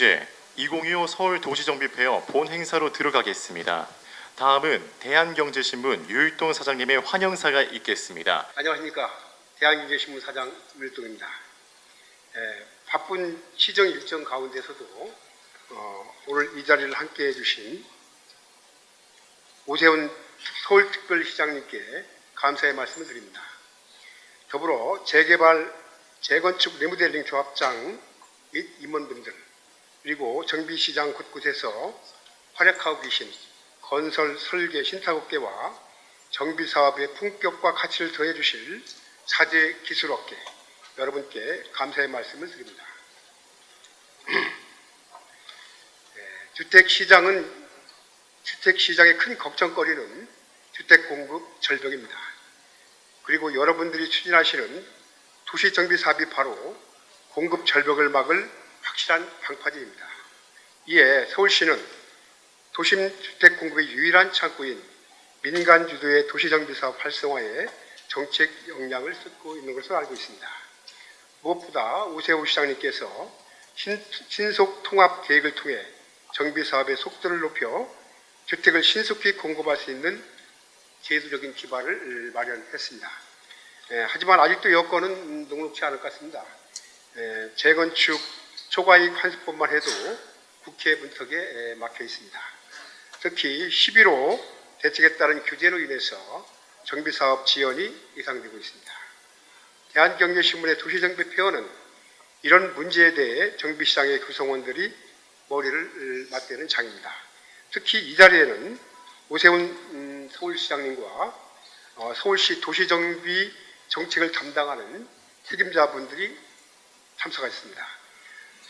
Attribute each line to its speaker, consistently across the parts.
Speaker 1: 이제 2025 서울도시정비페어 본 행사로 들어가겠습니다. 다음은 대한경제신문 유일동 사장님의 환영사가 있겠습니다.
Speaker 2: 안녕하십니까. 대한경제신문 사장 유일동입니다. 바쁜 시정 일정 가운데서도 오늘 이 자리를 함께 해주신 오세훈 서울특별시장님께 감사의 말씀을 드립니다. 더불어 재개발, 재건축 리모델링 조합장 및 임원분들, 그리고 정비시장 곳곳에서 활약하고 계신 건설, 설계, 신탁업계와 정비사업의 품격과 가치를 더해주실 사제 기술업계 여러분께 감사의 말씀을 드립니다. 주택시장의 큰 걱정거리는 주택 공급 절벽입니다. 그리고 여러분들이 추진하시는 도시정비사업이 바로 공급 절벽을 막을 확실한 방파제입니다. 이에 서울시는 도심 주택 공급의 유일한 창구인 민간 주도의 도시정비사업 활성화에 정책 역량을 쏟고 있는 것으로 알고 있습니다. 무엇보다 오세훈 시장님께서 신속 통합 계획을 통해 정비사업의 속도를 높여 주택을 신속히 공급할 수 있는 제도적인 기반을 마련했습니다. 하지만 아직도 여건은 녹록지 않을 것 같습니다. 재건축 초과이익 환수법만 해도 국회 문턱에 막혀 있습니다. 특히 11호 대책에 따른 규제로 인해서 정비사업 지연이 예상되고 있습니다. 대한경제신문의 도시정비페어는 이런 문제에 대해 정비시장의 구성원들이 머리를 맞대는 장입니다. 특히 이 자리에는 오세훈 서울시장님과 서울시 도시정비 정책을 담당하는 책임자분들이 참석하셨습니다.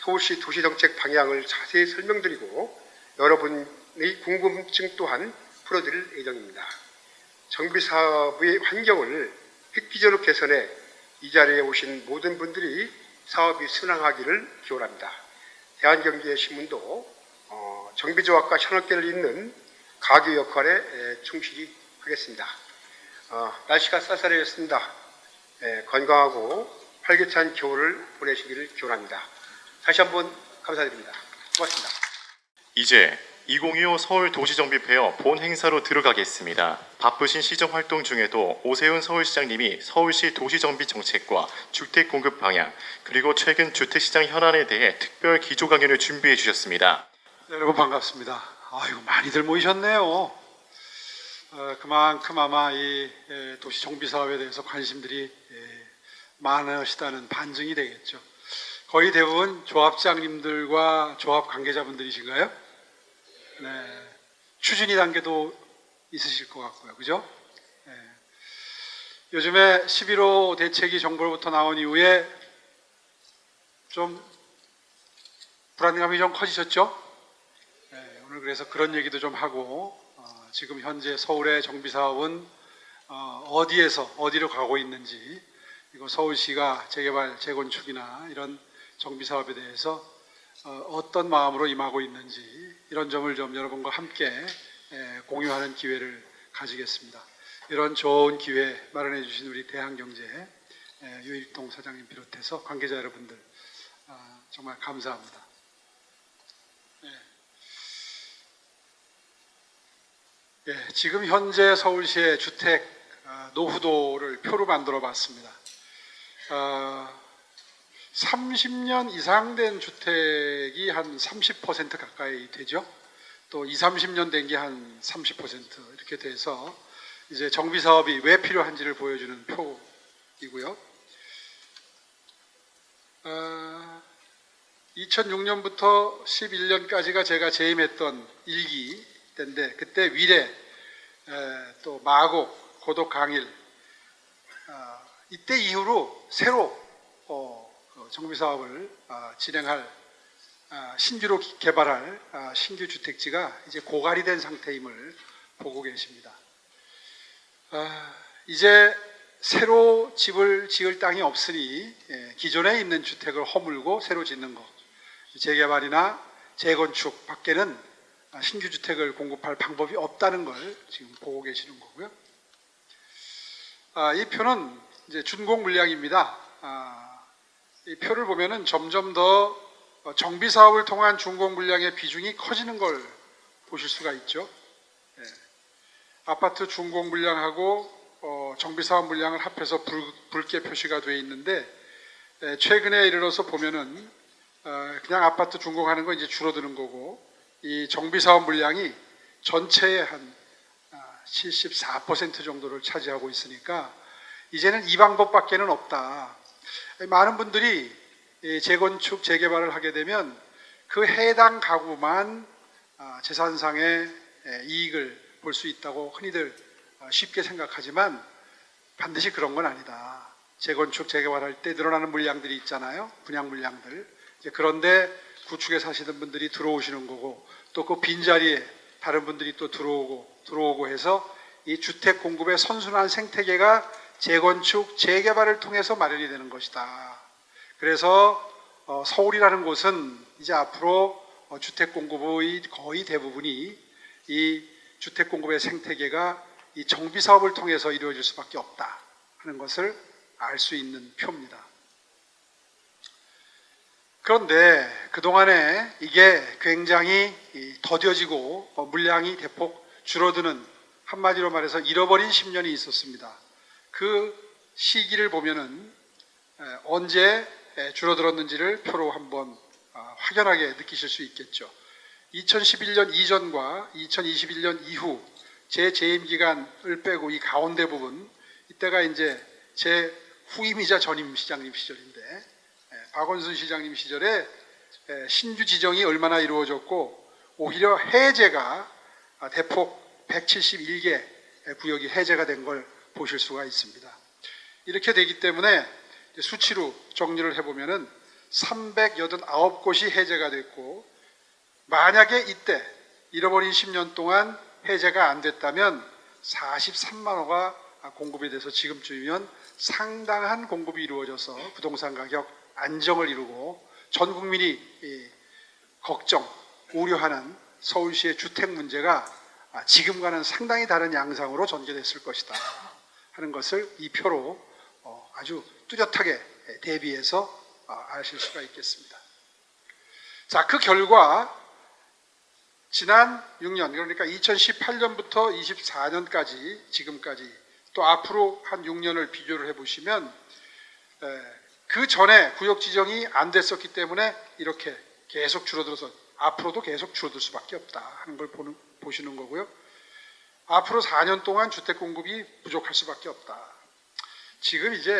Speaker 2: 서울시 도시정책 방향을 자세히 설명드리고 여러분의 궁금증 또한 풀어드릴 예정입니다. 정비사업의 환경을 획기적으로 개선해 이 자리에 오신 모든 분들이 사업이 순항하기를 기원합니다. 대한경제신문도 정비조합과 현업계를 잇는 가교 역할에 충실히 하겠습니다. 날씨가 쌀쌀해졌습니다. 건강하고 활기찬 겨울을 보내시기를 기원합니다. 다시 한번 감사드립니다. 고맙습니다.
Speaker 1: 이제 2025 서울도시정비페어 본 행사로 들어가겠습니다. 바쁘신 시정활동 중에도 오세훈 서울시장님이 서울시 도시정비 정책과 주택 공급 방향, 그리고 최근 주택시장 현안에 대해 특별 기조 강연을 준비해 주셨습니다.
Speaker 3: 네, 여러분 반갑습니다. 아이고 많이들 모이셨네요. 그만큼 아마 이 도시 정비 사업에 대해서 관심들이 많으시다는 반증이 되겠죠. 거의 대부분 조합장님들과 조합 관계자분들이신가요? 네, 추진위 단계도 있으실 것 같고요, 그죠? 네. 요즘에 11호 대책이 정부로부터 나온 이후에 좀 불안감이 좀 커지셨죠? 네, 오늘 그래서 그런 얘기도 좀 하고 지금 현재 서울의 정비사업은 어디로 가고 있는지, 그리고 서울시가 재개발, 재건축이나 이런 정비사업에 대해서 어떤 마음으로 임하고 있는지 이런 점을 좀 여러분과 함께 공유하는 기회를 가지겠습니다. 이런 좋은 기회 마련해 주신 우리 대한경제 유일동 사장님 비롯해서 관계자 여러분들 정말 감사합니다. 지금 현재 서울시의 주택 노후도를 표로 만들어 봤습니다. 30년 이상 된 주택이 한 30% 가까이 되죠. 또 20, 30년 된 게 한 30% 이렇게 돼서 이제 정비 사업이 왜 필요한지를 보여주는 표이고요. 2006년부터 11년까지가 제가 재임했던 1기 때인데 그때 위례, 또 마곡, 고덕, 강일 이때 이후로 새로 정비사업을 진행할 신규로 개발할 신규 주택지가 이제 고갈이 된 상태임을 보고 계십니다. 이제 새로 집을 지을 땅이 없으니 기존에 있는 주택을 허물고 새로 짓는 것, 재개발이나 재건축 밖에는 신규 주택을 공급할 방법이 없다는 걸 지금 보고 계시는 거고요. 이 표는 이제 준공 물량입니다. 이 표를 보면은 점점 더 정비 사업을 통한 준공 물량의 비중이 커지는 걸 보실 수가 있죠. 예. 아파트 준공 물량하고 정비 사업 물량을 합해서 붉게 표시가 되어 있는데 최근에 이르러서 보면은 그냥 아파트 준공하는 거 이제 줄어드는 거고 이 정비 사업 물량이 전체의 한 74% 정도를 차지하고 있으니까 이제는 이 방법밖에는 없다. 많은 분들이 재건축, 재개발을 하게 되면 그 해당 가구만 재산상의 이익을 볼 수 있다고 흔히들 쉽게 생각하지만 반드시 그런 건 아니다. 재건축, 재개발할 때 늘어나는 물량들이 있잖아요. 분양 물량들. 그런데 구축에 사시는 분들이 들어오시는 거고 또 그 빈자리에 다른 분들이 또 들어오고 해서 이 주택 공급의 선순환 생태계가 재건축, 재개발을 통해서 마련이 되는 것이다. 그래서 서울이라는 곳은 이제 앞으로 주택 공급의 거의 대부분이 이 주택 공급의 생태계가 이 정비 사업을 통해서 이루어질 수밖에 없다 하는 것을 알 수 있는 표입니다. 그런데 그동안에 이게 굉장히 더뎌지고 물량이 대폭 줄어드는 한마디로 말해서 잃어버린 10년이 있었습니다. 그 시기를 보면은 언제 줄어들었는지를 표로 한번 확연하게 느끼실 수 있겠죠. 2011년 이전과 2021년 이후 제 재임 기간을 빼고 이 가운데 부분 이때가 이제 제 후임이자 전임 시장님 시절인데 박원순 시장님 시절에 신규 지정이 얼마나 이루어졌고 오히려 해제가 대폭 171개 구역이 해제가 된 걸 보실 수가 있습니다. 이렇게 되기 때문에 수치로 정리를 해보면은 389곳이 해제가 됐고 만약에 이때 잃어버린 10년 동안 해제가 안 됐다면 43만 호가 공급이 돼서 지금쯤이면 상당한 공급이 이루어져서 부동산 가격 안정을 이루고 전 국민이 걱정, 우려하는 서울시의 주택 문제가 지금과는 상당히 다른 양상으로 전개됐을 것이다 하는 것을 이 표로 아주 뚜렷하게 대비해서 아실 수가 있겠습니다. 자, 그 결과 지난 6년 그러니까 2018년부터 24년까지 지금까지 또 앞으로 한 6년을 비교를 해보시면 그 전에 구역 지정이 안 됐었기 때문에 이렇게 계속 줄어들어서 앞으로도 계속 줄어들 수밖에 없다 하는 걸 보시는 거고요. 앞으로 4년 동안 주택 공급이 부족할 수밖에 없다. 지금 이제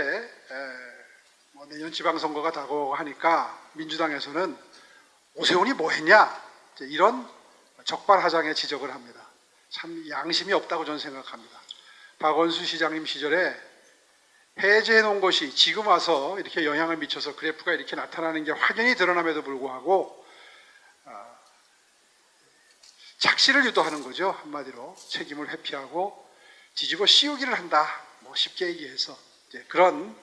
Speaker 3: 내년 지방선거가 다가오고 하니까 민주당에서는 오세훈이 뭐 했냐 이런 적발하장의 지적을 합니다. 참 양심이 없다고 저는 생각합니다. 박원순 시장님 시절에 해제해 놓은 것이 지금 와서 이렇게 영향을 미쳐서 그래프가 이렇게 나타나는 게 확연히 드러남에도 불구하고 착시를 유도하는 거죠. 한마디로 책임을 회피하고 뒤집어 씌우기를 한다. 뭐 쉽게 얘기해서 그런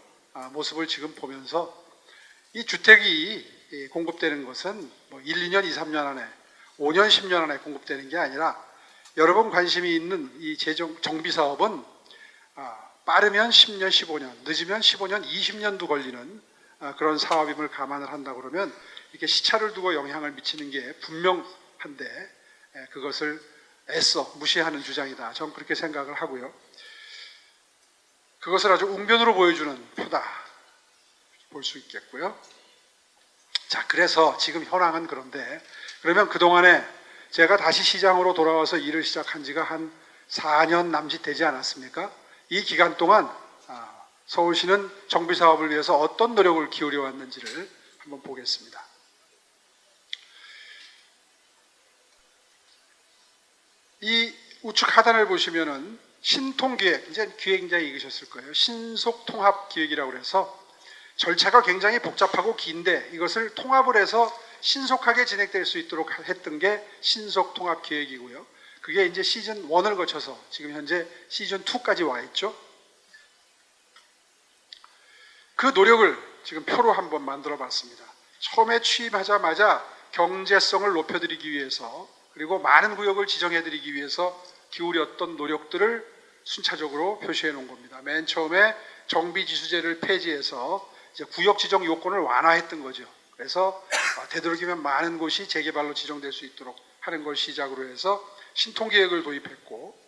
Speaker 3: 모습을 지금 보면서 이 주택이 공급되는 것은 뭐 1, 2년, 2, 3년 안에 5년, 10년 안에 공급되는 게 아니라 여러분 관심이 있는 이 정비 사업은 빠르면 10년, 15년, 늦으면 15년, 20년도 걸리는 그런 사업임을 감안을 한다 그러면 이렇게 시차를 두고 영향을 미치는 게 분명한데 그것을 애써 무시하는 주장이다. 저는 그렇게 생각을 하고요. 그것을 아주 웅변으로 보여주는 표다 볼 수 있겠고요. 자, 그래서 지금 현황은 그런데 그러면 그동안에 제가 다시 시장으로 돌아와서 일을 시작한 지가 한 4년 남짓 되지 않았습니까? 이 기간 동안 서울시는 정비 사업을 위해서 어떤 노력을 기울여 왔는지를 한번 보겠습니다. 이 우측 하단을 보시면은 신통기획, 이제 기획 굉장히 읽으셨을 거예요. 신속통합기획이라고 해서 절차가 굉장히 복잡하고 긴데 이것을 통합을 해서 신속하게 진행될 수 있도록 했던 게 신속통합기획이고요. 그게 이제 시즌 1을 거쳐서 지금 현재 시즌 2까지 와 있죠. 그 노력을 지금 표로 한번 만들어 봤습니다. 처음에 취임하자마자 경제성을 높여드리기 위해서 그리고 많은 구역을 지정해드리기 위해서 기울였던 노력들을 순차적으로 표시해 놓은 겁니다. 맨 처음에 정비지수제를 폐지해서 이제 구역 지정 요건을 완화했던 거죠. 그래서 되도록이면 많은 곳이 재개발로 지정될 수 있도록 하는 걸 시작으로 해서 신통계획을 도입했고,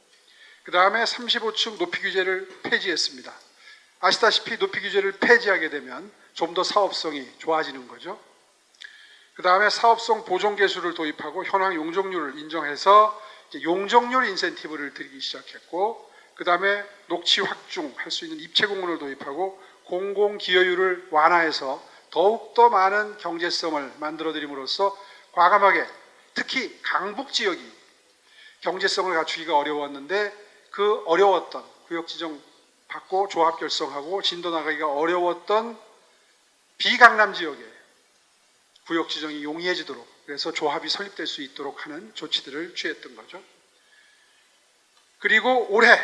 Speaker 3: 그 다음에 35층 높이 규제를 폐지했습니다. 아시다시피 높이 규제를 폐지하게 되면 좀 더 사업성이 좋아지는 거죠. 그 다음에 사업성 보존계수를 도입하고 현황 용적률을 인정해서 이제 용적률 인센티브를 드리기 시작했고, 그 다음에 녹지 확중할 수 있는 입체 공문을 도입하고 공공기여율을 완화해서 더욱더 많은 경제성을 만들어드림으로써 과감하게, 특히 강북 지역이 경제성을 갖추기가 어려웠는데 그 어려웠던 구역지정 받고 조합 결성하고 진도 나가기가 어려웠던 비강남 지역에 구역지정이 용이해지도록, 그래서 조합이 설립될 수 있도록 하는 조치들을 취했던 거죠. 그리고 올해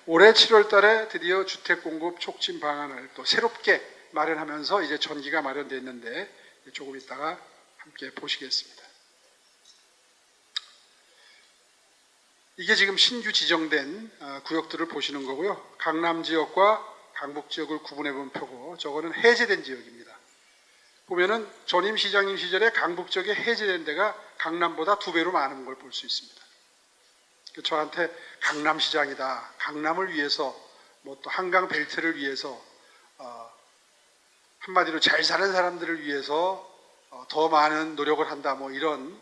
Speaker 3: 7월 달에 드디어 주택공급 촉진 방안을 또 새롭게 마련하면서 이제 전기가 마련됐는데 조금 있다가 함께 보시겠습니다. 이게 지금 신규 지정된 구역들을 보시는 거고요. 강남 지역과 강북 지역을 구분해 본 표고, 저거는 해제된 지역입니다. 보면은 전임 시장님 시절에 강북 지역에 해제된 데가 강남보다 2배로 많은 걸 볼 수 있습니다. 저한테 강남시장이다, 강남을 위해서 뭐 또 한강 벨트를 위해서 한마디로 잘 사는 사람들을 위해서 더 많은 노력을 한다, 뭐 이런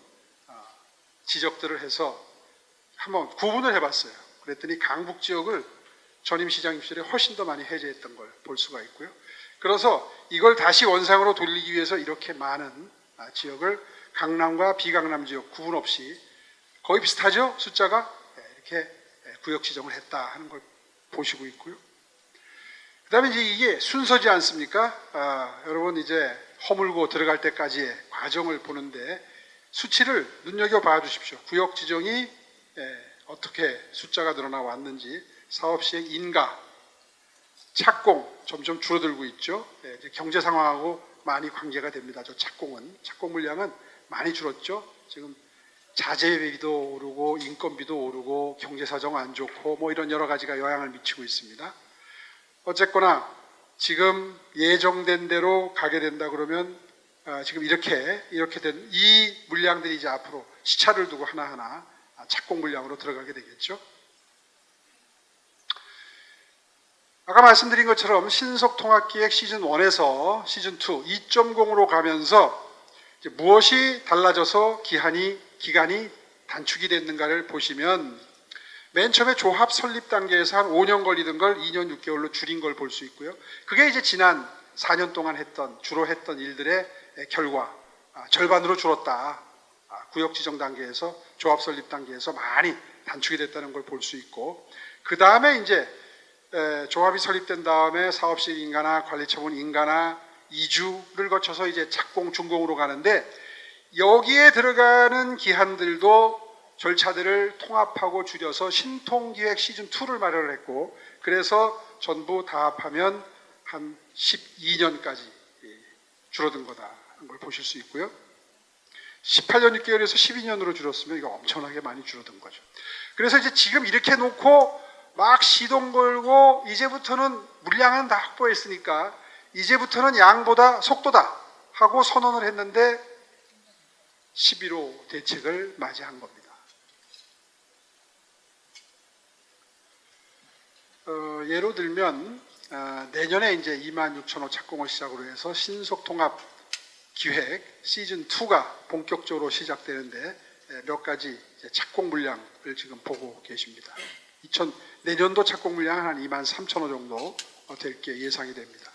Speaker 3: 지적들을 해서 한번 구분을 해봤어요. 그랬더니 강북 지역을 전임 시장님 시절에 훨씬 더 많이 해제했던 걸 볼 수가 있고요. 그래서 이걸 다시 원상으로 돌리기 위해서 이렇게 많은 지역을 강남과 비강남 지역 구분 없이 거의 비슷하죠? 숫자가 이렇게 구역 지정을 했다 하는 걸 보시고 있고요. 그 다음에 이제 이게 순서지 않습니까? 여러분 이제 허물고 들어갈 때까지의 과정을 보는데 수치를 눈여겨봐 주십시오. 구역 지정이 어떻게 숫자가 늘어나 왔는지, 사업시행 인가, 착공 점점 줄어들고 있죠. 이제 경제 상황하고 많이 관계가 됩니다. 저 착공 물량은 많이 줄었죠. 지금 자재비도 오르고 인건비도 오르고 경제 사정 안 좋고 뭐 이런 여러 가지가 영향을 미치고 있습니다. 어쨌거나 지금 예정된 대로 가게 된다 그러면 지금 이렇게 된 이 물량들이 이제 앞으로 시차를 두고 하나하나 착공 물량으로 들어가게 되겠죠. 아까 말씀드린 것처럼 신속통합기획 시즌1에서 시즌2, 2.0으로 가면서 이제 무엇이 달라져서 기간이 단축이 됐는가를 보시면, 맨 처음에 조합 설립 단계에서 한 5년 걸리던 걸 2년 6개월로 줄인 걸 볼 수 있고요. 그게 이제 지난 4년 동안 주로 했던 일들의 결과, 절반으로 줄었다. 구역 지정 단계에서 조합 설립 단계에서 많이 단축이 됐다는 걸 볼 수 있고, 그 다음에 이제 조합이 설립된 다음에 사업실 인가나 관리처분 인가나 이주를 거쳐서 이제 착공 준공으로 가는데, 여기에 들어가는 기한들도 절차들을 통합하고 줄여서 신통기획 시즌2를 마련을 했고, 그래서 전부 다 합하면 한 12년까지 줄어든 거다 하는 걸 보실 수 있고요. 18년 6개월에서 12년으로 줄었으면 이거 엄청나게 많이 줄어든 거죠. 그래서 이제 지금 이렇게 놓고 막 시동 걸고 이제부터는 물량은 다 확보했으니까 이제부터는 양보다 속도다 하고 선언을 했는데 11호 대책을 맞이한 겁니다. 예로 들면 내년에 이제 26,000호 착공을 시작으로 해서 신속통합 기획 시즌2가 본격적으로 시작되는데 몇 가지 착공 물량을 지금 보고 계십니다. 내년도 착공 물량은 한 23,000호 정도 될 게 예상이 됩니다.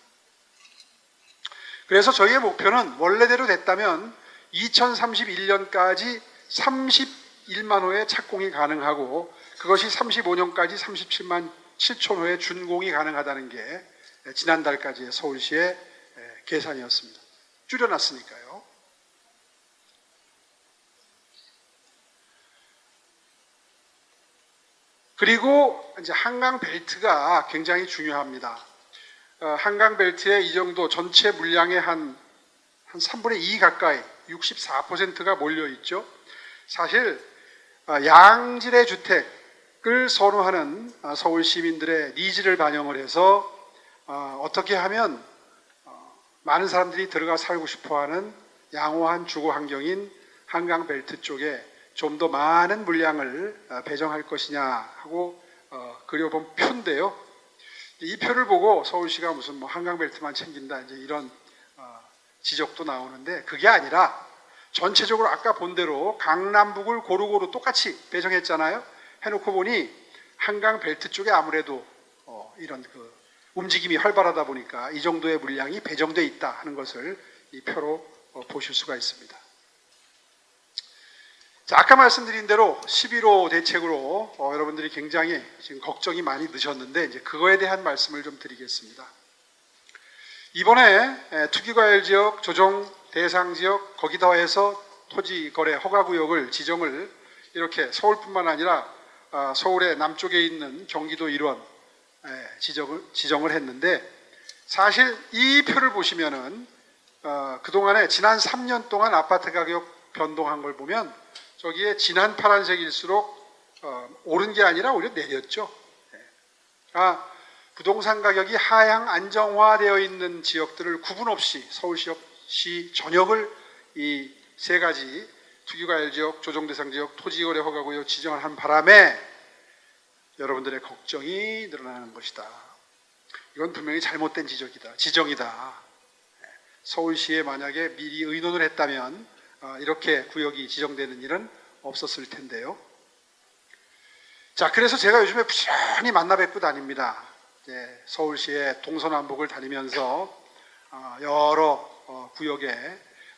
Speaker 3: 그래서 저희의 목표는 원래대로 됐다면 2031년까지 31만 호의 착공이 가능하고, 그것이 35년까지 37만 7천 호의 준공이 가능하다는 게 지난달까지의 서울시의 계산이었습니다. 줄여놨으니까요. 그리고 이제 한강 벨트가 굉장히 중요합니다. 한강 벨트에 이 정도 전체 물량의 한 3분의 2 가까이 64%가 몰려 있죠. 사실 양질의 주택을 선호하는 서울 시민들의 니즈를 반영을 해서 어떻게 하면 많은 사람들이 들어가 살고 싶어하는 양호한 주거 환경인 한강 벨트 쪽에 좀 더 많은 물량을 배정할 것이냐 하고 그려본 표인데요. 이 표를 보고 서울시가 무슨 뭐 한강 벨트만 챙긴다 이제 이런 지적도 나오는데 그게 아니라 전체적으로 아까 본 대로 강남북을 고루고루 똑같이 배정했잖아요. 해놓고 보니 한강 벨트 쪽에 아무래도 이런 그 움직임이 활발하다 보니까 이 정도의 물량이 배정돼 있다 하는 것을 이 표로 보실 수가 있습니다. 자, 아까 말씀드린 대로 11호 대책으로 여러분들이 굉장히 지금 걱정이 많이 드셨는데 이제 그거에 대한 말씀을 좀 드리겠습니다. 이번에 투기과열 지역, 조정 대상 지역 거기 더해서 토지 거래 허가 구역을 지정을 이렇게 서울뿐만 아니라 서울의 남쪽에 있는 경기도 일원 지정을 했는데 사실 이 표를 보시면은 그동안에 지난 3년 동안 아파트 가격 변동한 걸 보면 저기에 진한 파란색일수록 오른 게 아니라 오히려 내렸죠. 부동산 가격이 하향 안정화되어 있는 지역들을 구분 없이 서울시 전역을 이 세 가지 투기과열 지역, 조정대상 지역, 토지거래 허가구역 지정을 한 바람에 여러분들의 걱정이 늘어나는 것이다. 이건 분명히 잘못된 지정이다. 서울시에 만약에 미리 의논을 했다면 이렇게 구역이 지정되는 일은 없었을 텐데요. 자, 그래서 제가 요즘에 부지런히 만나 뵙고 다닙니다. 서울시의 동서남북을 다니면서 여러 구역에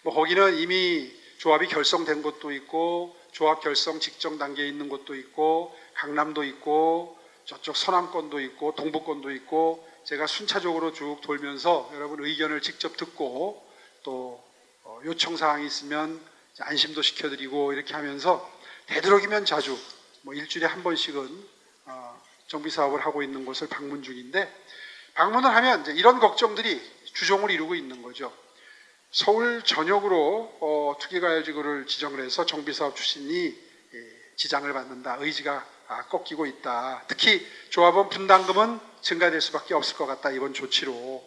Speaker 3: 뭐 거기는 이미 조합이 결성된 곳도 있고 조합 결성 직전 단계에 있는 곳도 있고 강남도 있고 저쪽 서남권도 있고 동부권도 있고 제가 순차적으로 쭉 돌면서 여러분 의견을 직접 듣고 또 요청사항이 있으면 안심도 시켜드리고 이렇게 하면서 되도록이면 자주 뭐 일주일에 한 번씩은 정비사업을 하고 있는 곳을 방문 중인데 방문을 하면 이제 이런 걱정들이 주종을 이루고 있는 거죠. 서울 전역으로 투기과열지구를 지정을 해서 정비사업 출신이 지장을 받는다. 의지가 꺾이고 있다. 특히 조합원 분담금은 증가될 수밖에 없을 것 같다. 이번 조치로.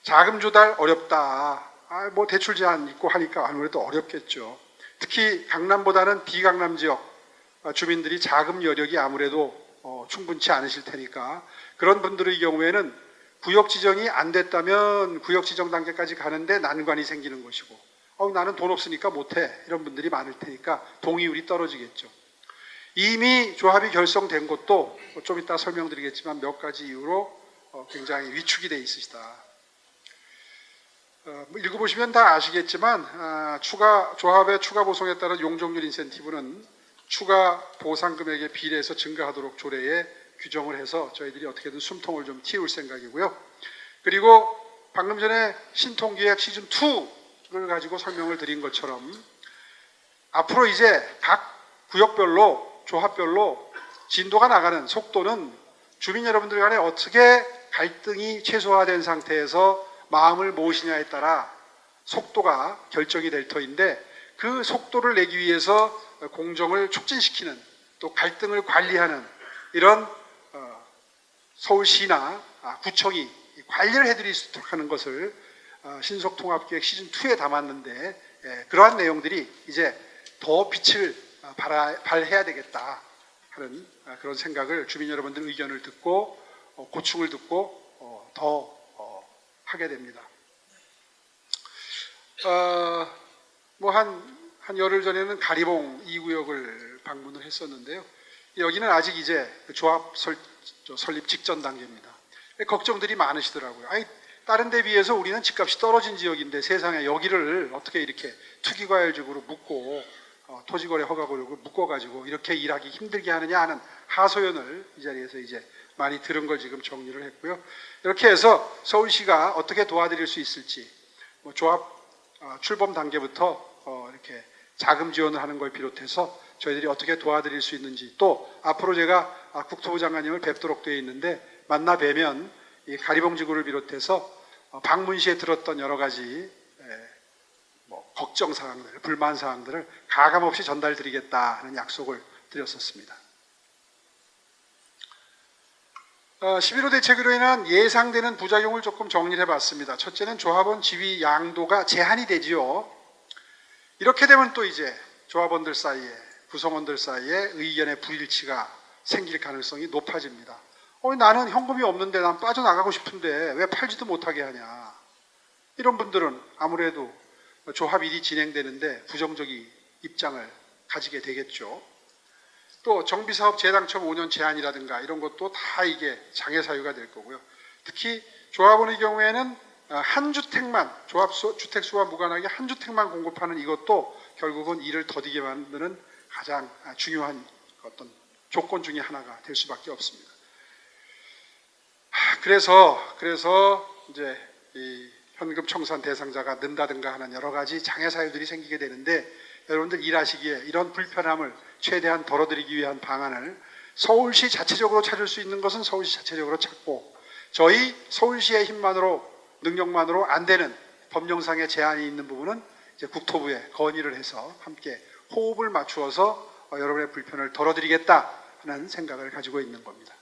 Speaker 3: 자금 조달 어렵다. 뭐 대출 제한 있고 하니까 아무래도 어렵겠죠. 특히 강남보다는 비강남 지역 주민들이 자금 여력이 아무래도 충분치 않으실 테니까 그런 분들의 경우에는 구역 지정이 안 됐다면 구역 지정 단계까지 가는데 난관이 생기는 것이고 나는 돈 없으니까 못해 이런 분들이 많을 테니까 동의율이 떨어지겠죠. 이미 조합이 결성된 곳도 좀 이따 설명드리겠지만 몇 가지 이유로 굉장히 위축이 돼 있으시다. 읽어보시면 다 아시겠지만 조합의 추가 보송에 따른 용적률 인센티브는 추가 보상 금액에 비례해서 증가하도록 조례에 규정을 해서 저희들이 어떻게든 숨통을 좀 틔울 생각이고요. 그리고 방금 전에 신통기획 시즌2를 가지고 설명을 드린 것처럼 앞으로 이제 각 구역별로 조합별로 진도가 나가는 속도는 주민 여러분들 간에 어떻게 갈등이 최소화된 상태에서 마음을 모으시냐에 따라 속도가 결정이 될 터인데 그 속도를 내기 위해서 공정을 촉진시키는 또 갈등을 관리하는 이런 서울시나 구청이 관리를 해드릴 수 있도록 하는 것을 신속통합기획 시즌2에 담았는데 그러한 내용들이 이제 더 빛을 발해야 되겠다 하는 그런 생각을 주민 여러분들 의견을 듣고 고충을 듣고 더 하게 됩니다. 뭐 한 열흘 전에는 가리봉 2구역을 방문을 했었는데요. 여기는 아직 이제 조합 설립 직전 단계입니다. 걱정들이 많으시더라고요. 다른 데 비해서 우리는 집값이 떨어진 지역인데 세상에 여기를 어떻게 이렇게 투기과열적으로 묶고 토지거래 허가구역을 묶어가지고 이렇게 일하기 힘들게 하느냐 하는 하소연을 이 자리에서 이제 많이 들은 걸 지금 정리를 했고요. 이렇게 해서 서울시가 어떻게 도와드릴 수 있을지 뭐 조합 출범 단계부터 이렇게 자금 지원을 하는 걸 비롯해서 저희들이 어떻게 도와드릴 수 있는지 또 앞으로 제가 국토부 장관님을 뵙도록 되어 있는데 만나 뵈면 이 가리봉 지구를 비롯해서 방문 시에 들었던 여러 가지 뭐 걱정 사항들, 불만 사항들을 가감없이 전달드리겠다 하는 약속을 드렸었습니다. 11호 대책으로 인한 예상되는 부작용을 조금 정리를 해봤습니다. 첫째는 조합원 지위 양도가 제한이 되지요. 이렇게 되면 또 이제 조합원들 사이에, 구성원들 사이에 의견의 불일치가 생길 가능성이 높아집니다. 나는 현금이 없는데 난 빠져나가고 싶은데 왜 팔지도 못하게 하냐. 이런 분들은 아무래도 조합 일이 진행되는데 부정적인 입장을 가지게 되겠죠. 또 정비사업 재당첨 5년 제한이라든가 이런 것도 다 이게 장애 사유가 될 거고요. 특히 조합원의 경우에는 한 주택만, 주택 수와 무관하게 한 주택만 공급하는 이것도 결국은 일을 더디게 만드는 가장 중요한 어떤 조건 중에 하나가 될 수밖에 없습니다. 그래서 이제 이 현금 청산 대상자가 는다든가 하는 여러 가지 장애 사유들이 생기게 되는데, 여러분들 일하시기에 이런 불편함을 최대한 덜어드리기 위한 방안을 서울시 자체적으로 찾을 수 있는 것은 서울시 자체적으로 찾고, 저희 서울시의 힘만으로, 능력만으로 안 되는 법령상의 제한이 있는 부분은 이제 국토부에 건의를 해서 함께 호흡을 맞추어서 여러분의 불편을 덜어드리겠다 하는 생각을 가지고 있는 겁니다.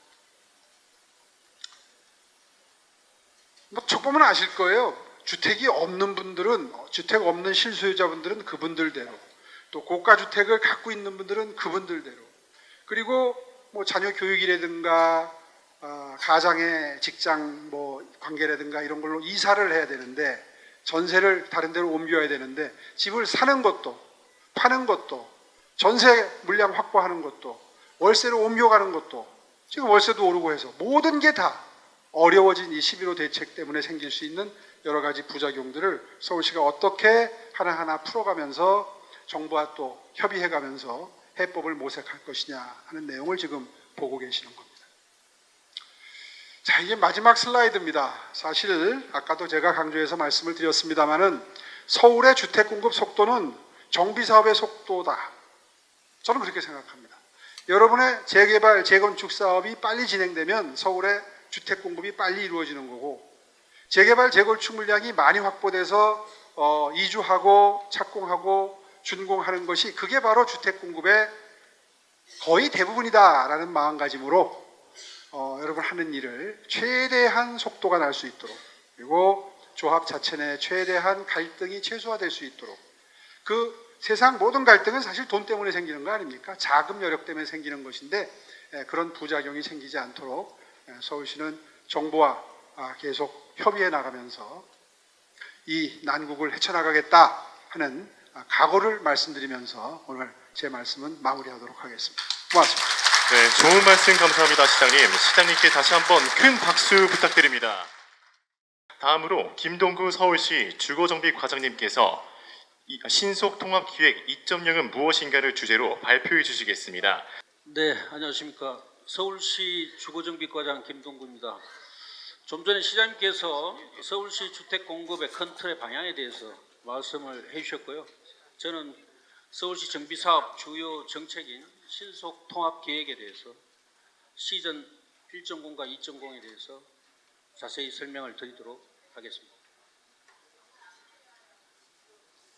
Speaker 3: 첫 보면 아실 거예요. 주택이 없는 분들은, 주택 없는 실소유자분들은 그분들대로, 또 고가주택을 갖고 있는 분들은 그분들대로, 그리고 뭐 자녀 교육이라든가 가장의 직장 관계라든가 이런 걸로 이사를 해야 되는데, 전세를 다른 데로 옮겨야 되는데, 집을 사는 것도 파는 것도 전세 물량 확보하는 것도 월세로 옮겨가는 것도 지금 월세도 오르고 해서 모든 게 다 어려워진 이 11호 대책 때문에 생길 수 있는 여러 가지 부작용들을 서울시가 어떻게 하나하나 풀어가면서 정부와 또 협의해가면서 해법을 모색할 것이냐 하는 내용을 지금 보고 계시는 겁니다. 자, 이게 마지막 슬라이드입니다. 사실 아까도 제가 강조해서 말씀을 드렸습니다마는 서울의 주택 공급 속도는 정비사업의 속도다. 저는 그렇게 생각합니다. 여러분의 재개발, 재건축 사업이 빨리 진행되면 서울의 주택 공급이 빨리 이루어지는 거고, 재개발, 재건축 물량이 많이 확보돼서 이주하고 착공하고 준공하는 것이, 그게 바로 주택 공급의 거의 대부분이다라는 마음가짐으로 여러분 하는 일을 최대한 속도가 날 수 있도록, 그리고 조합 자체 내 최대한 갈등이 최소화될 수 있도록, 그 세상 모든 갈등은 사실 돈 때문에 생기는 거 아닙니까? 자금 여력 때문에 생기는 것인데, 그런 부작용이 생기지 않도록 서울시는 정부와 계속 협의해 나가면서 이 난국을 헤쳐나가겠다 하는 각오를 말씀드리면서 오늘 제 말씀은 마무리하도록 하겠습니다. 고맙습니다.
Speaker 1: 네, 좋은 말씀 감사합니다, 시장님. 시장님께 다시 한번 큰 박수 부탁드립니다. 다음으로 김동구 서울시 주거정비 과장님께서 신속 통합기획 2.0은 무엇인가를 주제로 발표해 주시겠습니다.
Speaker 4: 네, 안녕하십니까. 서울시 주거정비과장 김동구입니다. 좀 전에 시장님께서 서울시 주택 공급의 큰 틀의 방향에 대해서 말씀을 해주셨고요. 저는 서울시 정비사업 주요 정책인 신속 통합기획에 대해서 시전 1.0과 2.0에 대해서 자세히 설명을 드리도록 하겠습니다.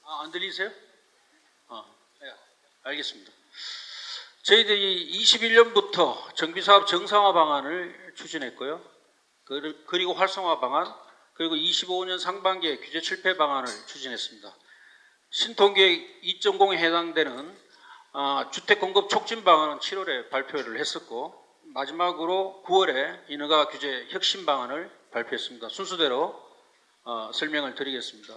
Speaker 4: 안 들리세요? 네, 알겠습니다. 저희들이 21년부터 정비사업 정상화 방안을 추진했고요. 그리고 활성화 방안, 그리고 25년 상반기에 규제 철폐 방안을 추진했습니다. 신통계획 2.0에 해당되는 주택 공급 촉진 방안은 7월에 발표를 했었고, 마지막으로 9월에 인허가 규제 혁신 방안을 발표했습니다. 순서대로 설명을 드리겠습니다.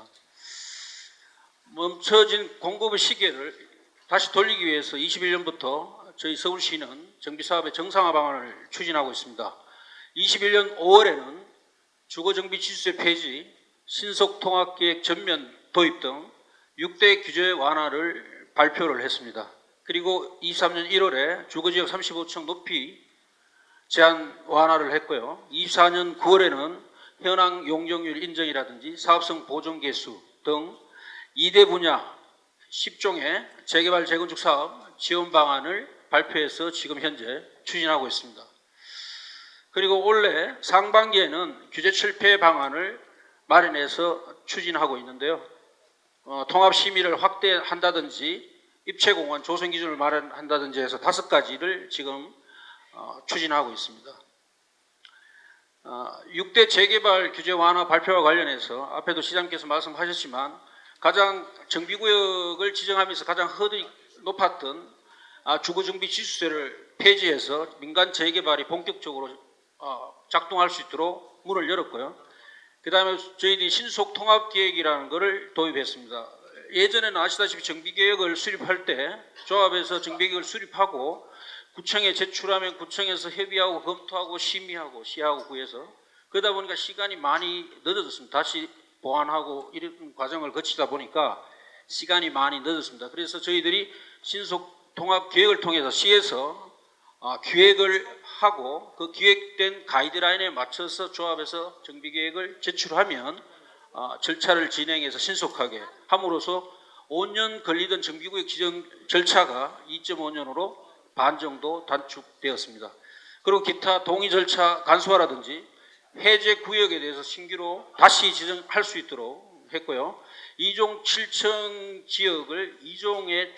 Speaker 4: 멈춰진 공급의 시계를 다시 돌리기 위해서 21년부터 저희 서울시는 정비사업의 정상화 방안을 추진하고 있습니다. 21년 5월에는 주거정비지수세 폐지, 신속통합계획 전면 도입 등 6대 규제 완화를 발표를 했습니다. 그리고 23년 1월에 주거지역 35층 높이 제한 완화를 했고요. 24년 9월에는 현황 용적률 인정이라든지 사업성 보존 개수 등 2대 분야 10종의 재개발 재건축 사업 지원 방안을 발표해서 지금 현재 추진하고 있습니다. 그리고 올해 상반기에는 규제 철폐 방안을 마련해서 추진하고 있는데요. 통합 심의를 확대한다든지 입체공원 조성 기준을 마련한다든지 해서 5가지를 지금 추진하고 있습니다. 6대 재개발 규제 완화 발표와 관련해서 앞에도 시장님께서 말씀하셨지만 가장 정비구역을 지정하면서 가장 허들이 높았던 주거정비지수세를 폐지해서 민간 재개발이 본격적으로 작동할 수 있도록 문을 열었고요. 그 다음에 저희들이 신속통합계획이라는 것을 도입했습니다. 예전에는 아시다시피 정비계획을 수립할 때 조합에서 정비계획을 수립하고 구청에 제출하면 구청에서 협의하고 검토하고 심의하고 시하고 구해서 그러다 보니까 시간이 많이 늦어졌습니다. 다시 보완하고 이런 과정을 거치다 보니까 시간이 많이 늦었습니다. 그래서 저희들이 신속통합계획을 통해서 시에서 기획을 하고 그 기획된 가이드라인에 맞춰서 조합에서 정비계획을 제출하면 절차를 진행해서 신속하게 함으로써 5년 걸리던 정비구역 지정 절차가 2.5년으로 반 정도 단축되었습니다. 그리고 기타 동의 절차 간소화라든지 해제 구역에 대해서 신규로 다시 지정할 수 있도록 했고요. 2종 7층 지역을 2종에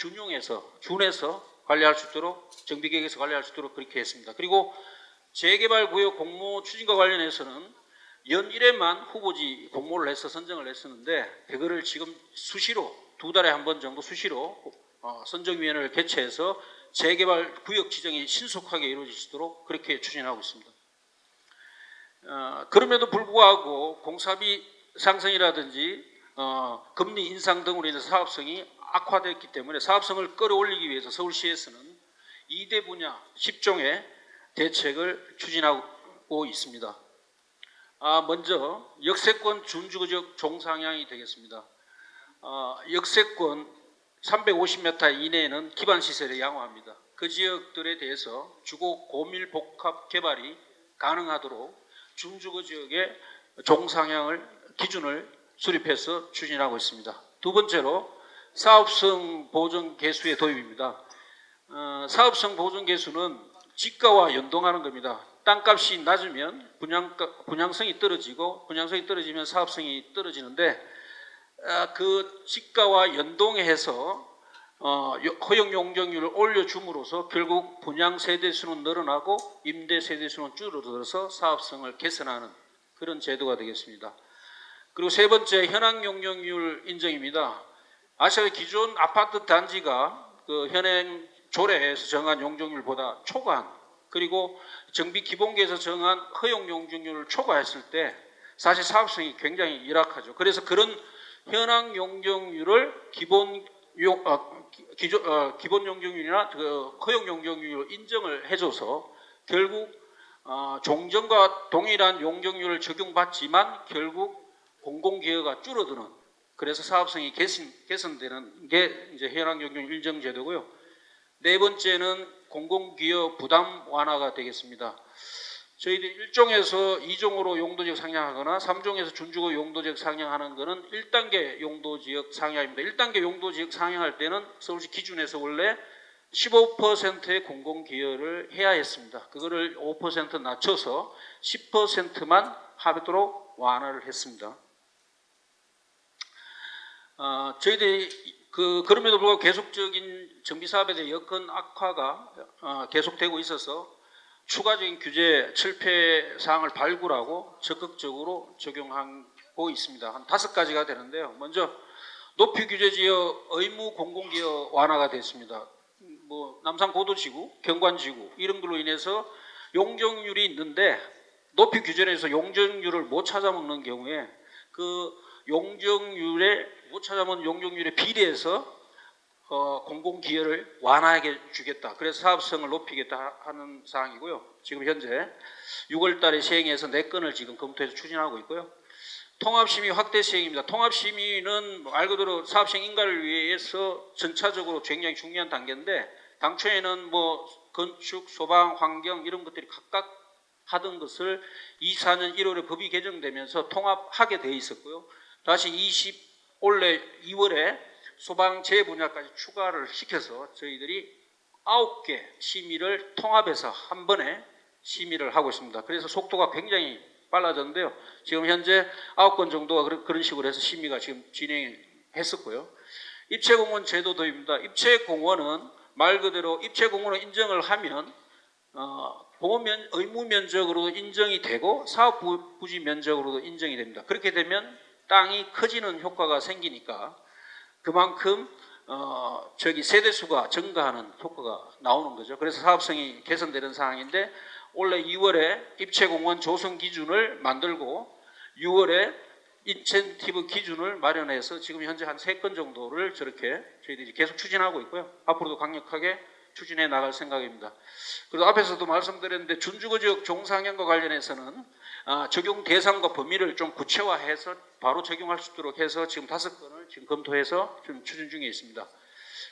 Speaker 4: 준해서 관리할 수 있도록 정비계획에서 관리할 수 있도록 그렇게 했습니다. 그리고 재개발 구역 공모 추진과 관련해서는 연일에만 후보지 공모를 해서 선정을 했었는데 그거를 지금 수시로 2달에 한 번 정도 수시로 선정위원회를 개최해서 재개발 구역 지정이 신속하게 이루어지도록 그렇게 추진하고 있습니다. 그럼에도 불구하고 공사비 상승이라든지 금리 인상 등으로 인해서 사업성이 악화됐기 때문에 사업성을 끌어올리기 위해서 서울시에서는 2대 분야 10종의 대책을 추진하고 있습니다. 먼저 역세권 준주거지역 종상향이 되겠습니다. 역세권 350m 이내에는 기반시설을 양호합니다. 그 지역들에 대해서 주거 고밀 복합 개발이 가능하도록 준주거지역의 종상향을 기준을 수립해서 추진하고 있습니다. 두 번째로 사업성 보정 계수의 도입입니다. 사업성 보정 계수는 지가와 연동하는 겁니다. 땅값이 낮으면 분양성이 떨어지면 사업성이 떨어지는데 그 지가와 연동해서 허용 용적률을 올려줌으로써 결국 분양 세대 수는 늘어나고 임대 세대 수는 줄어들어서 사업성을 개선하는 그런 제도가 되겠습니다. 그리고 세 번째 현황 용적률 인정입니다. 아시다시피 기존 아파트 단지가 그 현행 조례에서 정한 용적률보다 초과한 그리고 정비 기본계에서 정한 허용 용적률을 초과했을 때 사실 사업성이 굉장히 열악하죠. 그래서 그런 현황 용적률을 기본 용적률이나 그 허용 용적률로 인정을 해줘서 결국 종전과 동일한 용적률을 적용받지만 결국 공공기여가 줄어드는 그래서 사업성이 개선되는 게 이제 현황 용적률 인정 제도고요. 네 번째는 공공기여 부담 완화가 되겠습니다. 저희들이 1종에서 2종으로 용도지역 상향하거나 3종에서 준주거 용도지역 상향하는 것은 1단계 용도지역 상향입니다. 1단계 용도지역 상향할 때는 서울시 기준에서 원래 15%의 공공기여를 해야 했습니다. 그거를 5% 낮춰서 10%만 하도록 완화를 했습니다. 저희들이 그럼에도 불구하고 계속적인 정비사업에 대한 여건 악화가 계속되고 있어서 추가적인 규제 철폐 사항을 발굴하고 적극적으로 적용하고 있습니다. 한 5가지가 되는데요. 먼저 높이 규제 지역 의무 공공기여 완화가 됐습니다. 남산 고도지구, 경관지구 이런 걸로 인해서 용적률이 있는데 높이 규제에서 용적률을 못 찾아먹는 경우에 그 못 찾아먹는 용적률에 비례해서 공공기여를 완화하게 주겠다. 그래서 사업성을 높이겠다 하는 사항이고요. 지금 현재 6월 달에 시행해서 4건을 지금 검토해서 추진하고 있고요. 통합심의 확대 시행입니다. 통합심의는 말 그대로 사업시행 인가를 위해서 전차적으로 굉장히 중요한 단계인데 당초에는 건축, 소방, 환경 이런 것들이 각각 하던 것을 24년 1월에 법이 개정되면서 통합하게 돼 있었고요. 다시 올해 2월에 소방 재분야까지 추가를 시켜서 저희들이 9개 심의를 통합해서 한 번에 심의를 하고 있습니다. 그래서 속도가 굉장히 빨라졌는데요. 지금 현재 9건 정도가 그런 식으로 해서 심의가 지금 진행했었고요. 입체공원 제도 도입입니다. 입체공원은 말 그대로 입체공원을 인정을 하면 의무 면적으로도 인정이 되고 사업 부지 면적으로도 인정이 됩니다. 그렇게 되면 땅이 커지는 효과가 생기니까 그만큼 저기 세대 수가 증가하는 효과가 나오는 거죠. 그래서 사업성이 개선되는 상황인데 올해 2월에 입체공원 조성 기준을 만들고 6월에 인센티브 기준을 마련해서 지금 현재 한 3건 정도를 저렇게 저희들이 계속 추진하고 있고요. 앞으로도 강력하게 추진해 나갈 생각입니다. 그리고 앞에서도 말씀드렸는데 준주거 지역 종상향과 관련해서는 적용 대상과 범위를 좀 구체화해서 바로 적용할 수 있도록 해서 지금 5건을 지금 검토해서 좀 추진 중에 있습니다.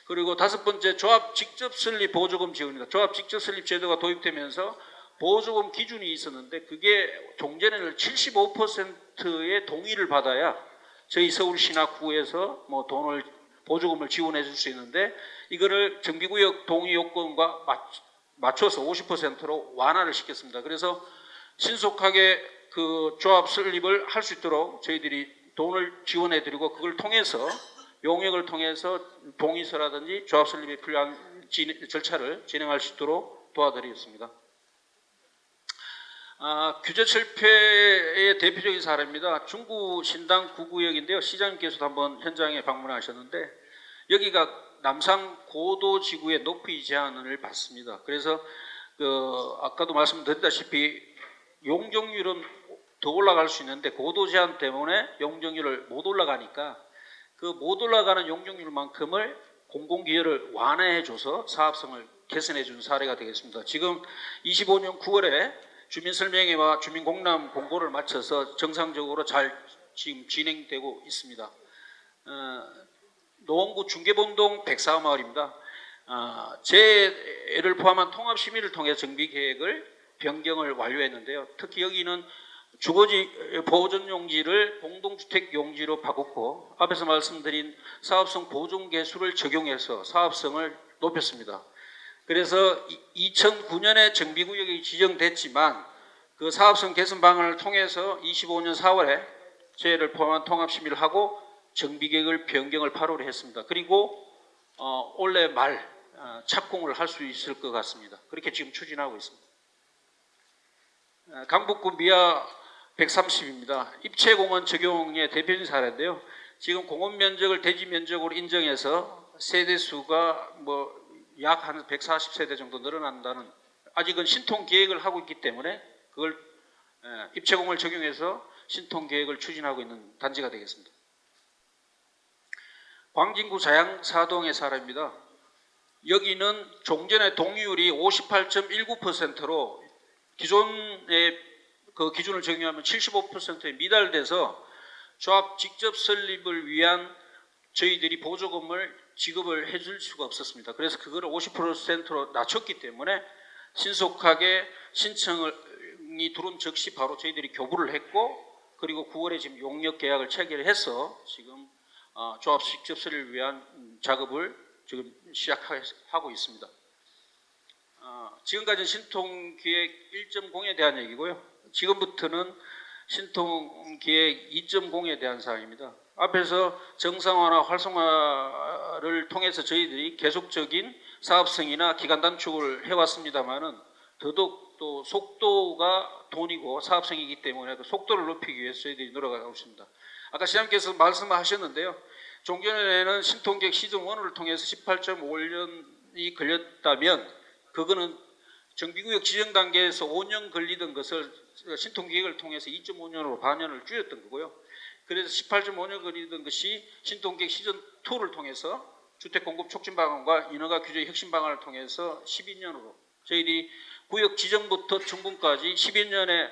Speaker 4: 그리고 5번째 조합 직접 설립 보조금 지원입니다. 조합 직접 설립 제도가 도입되면서 보조금 기준이 있었는데 그게 종전에는 75%의 동의를 받아야 저희 서울시나 구에서 뭐 돈을 보조금을 지원해 줄 수 있는데 이거를 정비구역 동의 요건과 맞춰서 50%로 완화를 시켰습니다. 그래서 신속하게 그 조합 설립을 할 수 있도록 저희들이 돈을 지원해 드리고 그걸 통해서 용역을 통해서 동의서라든지 조합 설립에 필요한 절차를 진행할 수 있도록 도와드리겠습니다. 규제 실패의 대표적인 사례입니다. 중구 신당 9구역인데요. 시장님께서도 한번 현장에 방문하셨는데 여기가 남상 고도지구의 높이 제한을 받습니다. 그래서 아까도 말씀드렸다시피 용적률은 더 올라갈 수 있는데 고도 제한 때문에 용적률을 못 올라가니까 그 못 올라가는 용적률만큼을 공공기여를 완화해줘서 사업성을 개선해준 사례가 되겠습니다. 지금 25년 9월에 주민설명회와 주민공람 공고를 마쳐서 정상적으로 잘 지금 진행되고 있습니다. 노원구 중계본동 104마을입니다. 재를 포함한 통합심의를 통해 정비계획을 변경을 완료했는데요. 특히 여기는 주거지 보존용지를 공동주택용지로 바꿨고 앞에서 말씀드린 사업성 보존계수를 적용해서 사업성을 높였습니다. 그래서 2009년에 정비구역이 지정됐지만 그 사업성 개선 방안을 통해서 25년 4월에 재해를 포함한 통합심의를 하고 정비계획을 변경을 8월에 했습니다. 그리고 올해 말 착공을 할 수 있을 것 같습니다. 그렇게 지금 추진하고 있습니다. 강북구 미아 130입니다. 입체공원 적용의 대표적인 사례인데요. 지금 공원 면적을 대지 면적으로 인정해서 세대 수가 약 한 140세대 정도 늘어난다는 아직은 신통 계획을 하고 있기 때문에 그걸 입체공원을 적용해서 신통 계획을 추진하고 있는 단지가 되겠습니다. 광진구 자양사동의 사례입니다. 여기는 종전의 동의율이 58.19%로 기존의 그 기준을 적용하면 75%에 미달돼서 조합 직접 설립을 위한 저희들이 보조금을 지급을 해줄 수가 없었습니다. 그래서 그거를 50%로 낮췄기 때문에 신속하게 신청이 들어온 즉시 바로 저희들이 교부를 했고 그리고 9월에 지금 용역 계약을 체결해서 지금 조합 직접 설립을 위한 작업을 지금 시작하고 있습니다. 지금까지 신통기획 1.0에 대한 얘기고요. 지금부터는 신통기획 2.0에 대한 사항입니다. 앞에서 정상화나 활성화를 통해서 저희들이 계속적인 사업성이나 기간 단축을 해왔습니다만은 더더욱 또 속도가 돈이고 사업성이기 때문에 그 속도를 높이기 위해서 저희들이 노력하고 있습니다. 아까 시장님께서 말씀하셨는데요. 종전에는 신통기획 시즌 1을 통해서 18.5년이 걸렸다면 그거는 정비구역 지정 단계에서 5년 걸리던 것을 신통기획을 통해서 2.5년으로 반년을 줄였던 거고요. 그래서 18.5년 걸리던 것이 신통기획 시즌 2를 통해서 주택공급 촉진 방안과 인허가 규제 혁신 방안을 통해서 12년으로 저희들이 구역 지정부터 청분까지 12년의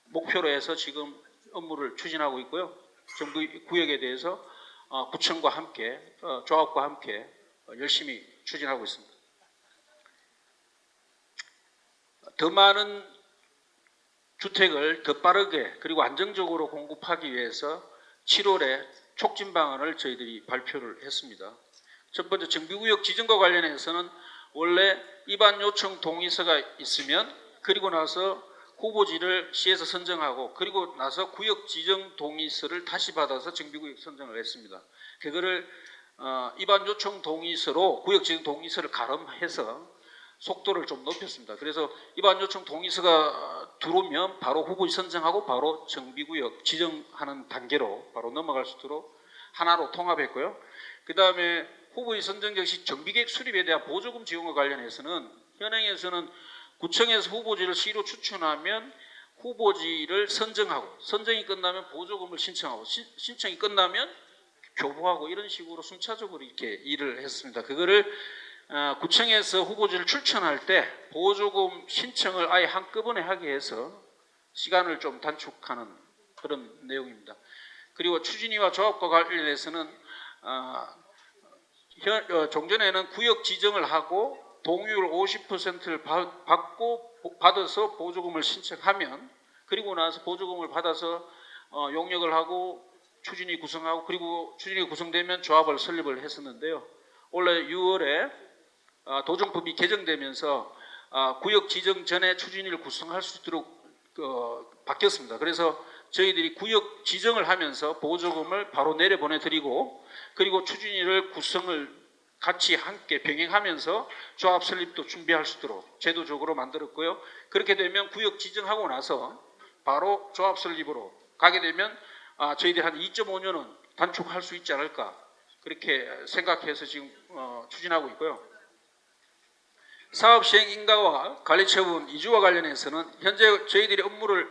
Speaker 4: 목표로 해서 지금 업무를 추진하고 있고요. 정부 구역에 대해서 구청과 함께 조합과 함께 열심히 추진하고 있습니다. 더 많은 주택을 더 빠르게 그리고 안정적으로 공급하기 위해서 7월에 촉진 방안을 저희들이 발표를 했습니다. 첫 번째 정비구역 지정과 관련해서는 원래 입안 요청 동의서가 있으면 그리고 나서 후보지를 시에서 선정하고 그리고 나서 구역 지정 동의서를 다시 받아서 정비구역 선정을 했습니다. 그거를 입안 요청 동의서로 구역 지정 동의서를 가름해서 속도를 좀 높였습니다. 그래서 입안 요청 동의서가 들어오면 바로 후보지 선정하고 바로 정비구역 지정하는 단계로 바로 넘어갈 수 있도록 하나로 통합했고요. 그 다음에 후보지 선정 즉시 정비계획 수립에 대한 보조금 지원과 관련해서는 현행에서는 구청에서 후보지를 시로 추천하면 후보지를 선정하고 선정이 끝나면 보조금을 신청하고 신청이 끝나면 교부하고 이런 식으로 순차적으로 이렇게 일을 했습니다. 그거를 구청에서 후보지를 추천할 때 보조금 신청을 아예 한꺼번에 하게 해서 시간을 좀 단축하는 그런 내용입니다. 그리고 추진위와 조합과 관련해서는 종전에는 구역 지정을 하고 동의율 50%를 받아서 보조금을 신청하면 그리고 나서 보조금을 받아서 용역을 하고 추진위 구성하고 그리고 추진위 구성되면 조합을 설립을 했었는데요. 올해 6월에 도정법이 개정되면서 구역 지정 전에 추진위를 구성할 수 있도록 바뀌었습니다. 그래서 저희들이 구역 지정을 하면서 보조금을 바로 내려보내드리고 그리고 추진위를 구성을 같이 함께 병행하면서 조합 설립도 준비할 수 있도록 제도적으로 만들었고요. 그렇게 되면 구역 지정하고 나서 바로 조합 설립으로 가게 되면 저희들이 한 2.5년은 단축할 수 있지 않을까 그렇게 생각해서 지금 추진하고 있고요. 사업 시행 인가와 관리 처분 이주와 관련해서는 현재 저희들이 업무를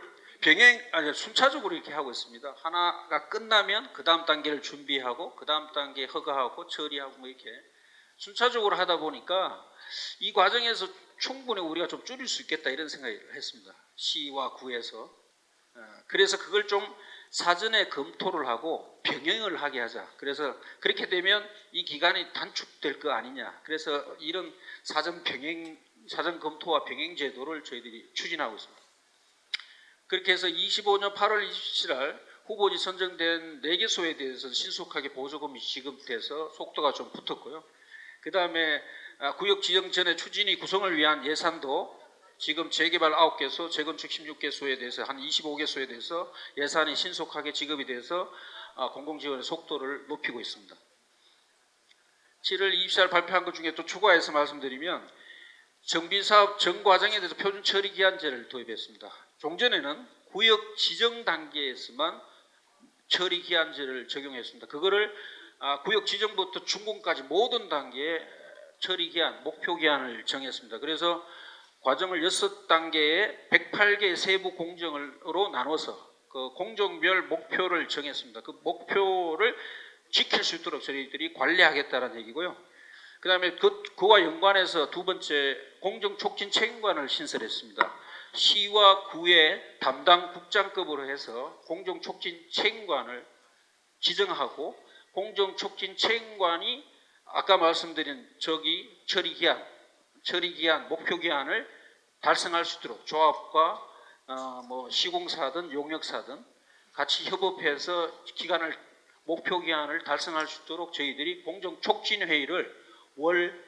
Speaker 4: 순차적으로 이렇게 하고 있습니다. 하나가 끝나면 그 다음 단계를 준비하고 그 다음 단계 허가하고 처리하고 뭐 이렇게 순차적으로 하다 보니까 이 과정에서 충분히 우리가 좀 줄일 수 있겠다 이런 생각을 했습니다. 시와 구에서. 그래서 그걸 좀 사전에 검토를 하고 병행을 하게 하자. 그래서 그렇게 되면 이 기간이 단축될 거 아니냐. 그래서 이런 사전 검토와 병행 제도를 저희들이 추진하고 있습니다. 그렇게 해서 25년 8월 27일 날 후보지 선정된 4개소에 대해서 신속하게 보조금이 지급돼서 속도가 좀 붙었고요. 그 다음에 구역 지정 전에 추진위 구성을 위한 예산도 지금 재개발 9개소, 재건축 16개소에 대해서 한 25개소에 대해서 예산이 신속하게 지급이 돼서 공공지원의 속도를 높이고 있습니다. 7월 24일 발표한 것 중에 또 추가해서 말씀드리면 정비사업 전 과정에 대해서 표준 처리 기한제를 도입했습니다. 종전에는 구역 지정 단계에서만 처리 기한제를 적용했습니다. 그거를 구역 지정부터 준공까지 모든 단계에 처리 기한, 목표 기한을 정했습니다. 그래서 과정을 6단계에 108개의 세부 공정으로 나눠서 그 공정별 목표를 정했습니다. 그 목표를 지킬 수 있도록 저희들이 관리하겠다는 얘기고요. 그 다음에 그와 연관해서 두 번째 공정촉진 책임관을 신설했습니다. 시와 구의 담당 국장급으로 해서 공정촉진 책임관을 지정하고 공정촉진 책임관이 아까 말씀드린 처리기한, 목표기한을 달성할 수 있도록 조합과 시공사든 용역사든 같이 협업해서 목표기한을 달성할 수 있도록 저희들이 공정촉진회의를 월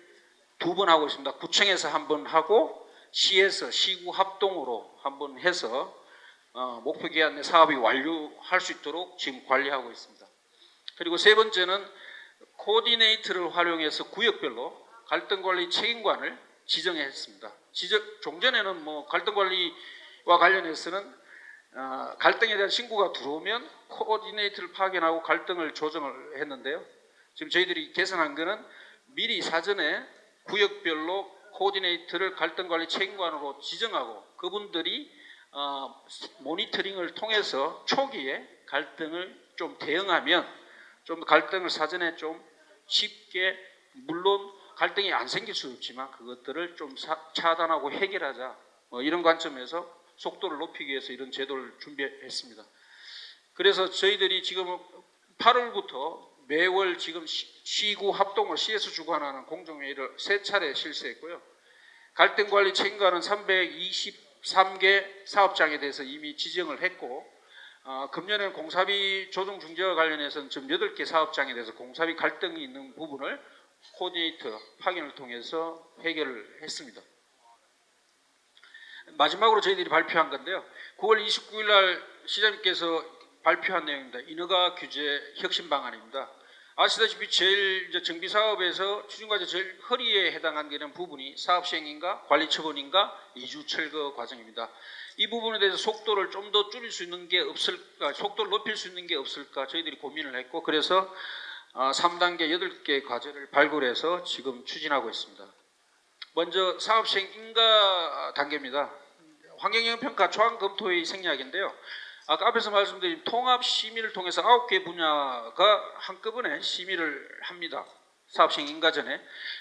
Speaker 4: 2번 하고 있습니다. 구청에서 1번 하고 시에서 시구 합동으로 1번 해서 목표기한 내 사업이 완료할 수 있도록 지금 관리하고 있습니다. 그리고 세 번째는 코디네이터를 활용해서 구역별로 갈등관리 책임관을 지정했습니다. 종전에는 갈등관리와 관련해서는 갈등에 대한 신고가 들어오면 코디네이터를 파견하고 갈등을 조정을 했는데요. 지금 저희들이 개선한 것은 미리 사전에 구역별로 코디네이터를 갈등관리 책임관으로 지정하고 그분들이 모니터링을 통해서 초기에 갈등을 좀 대응하면 좀 갈등을 사전에 좀 쉽게 물론 갈등이 안 생길 수도 있지만 그것들을 좀 차단하고 해결하자 이런 관점에서 속도를 높이기 위해서 이런 제도를 준비했습니다. 그래서 저희들이 지금 8월부터 매월 지금 시구 합동을 시에서 주관하는 공정회의를 3차례 실시했고요. 갈등관리 책임관은 323개 사업장에 대해서 이미 지정을 했고 금년에는 공사비 조정 중재와 관련해서는 지금 8개 사업장에 대해서 공사비 갈등이 있는 부분을 코디네이터 파견을 통해서 해결을 했습니다. 마지막으로 저희들이 발표한 건데요. 9월 29일 날 시장님께서 발표한 내용입니다. 인허가 규제 혁신 방안입니다. 아시다시피 제일 이제 정비 사업에서 추진과제 제일 허리에 해당하는 부분이 사업 시행인가 관리 처분인가 이주 철거 과정입니다. 이 부분에 대해서 속도를 좀 더 줄일 수 있는 게 없을까, 속도를 높일 수 있는 게 없을까 저희들이 고민을 했고, 그래서 3단계 8개 과제를 발굴해서 지금 추진하고 있습니다. 먼저 사업 시행 인가 단계입니다. 환경영향평가 초안검토의 생략인데요. 아까 앞에서 말씀드린 통합 심의를 통해서 9개 분야가 한꺼번에 심의를 합니다. 사업 시행 인가 전에.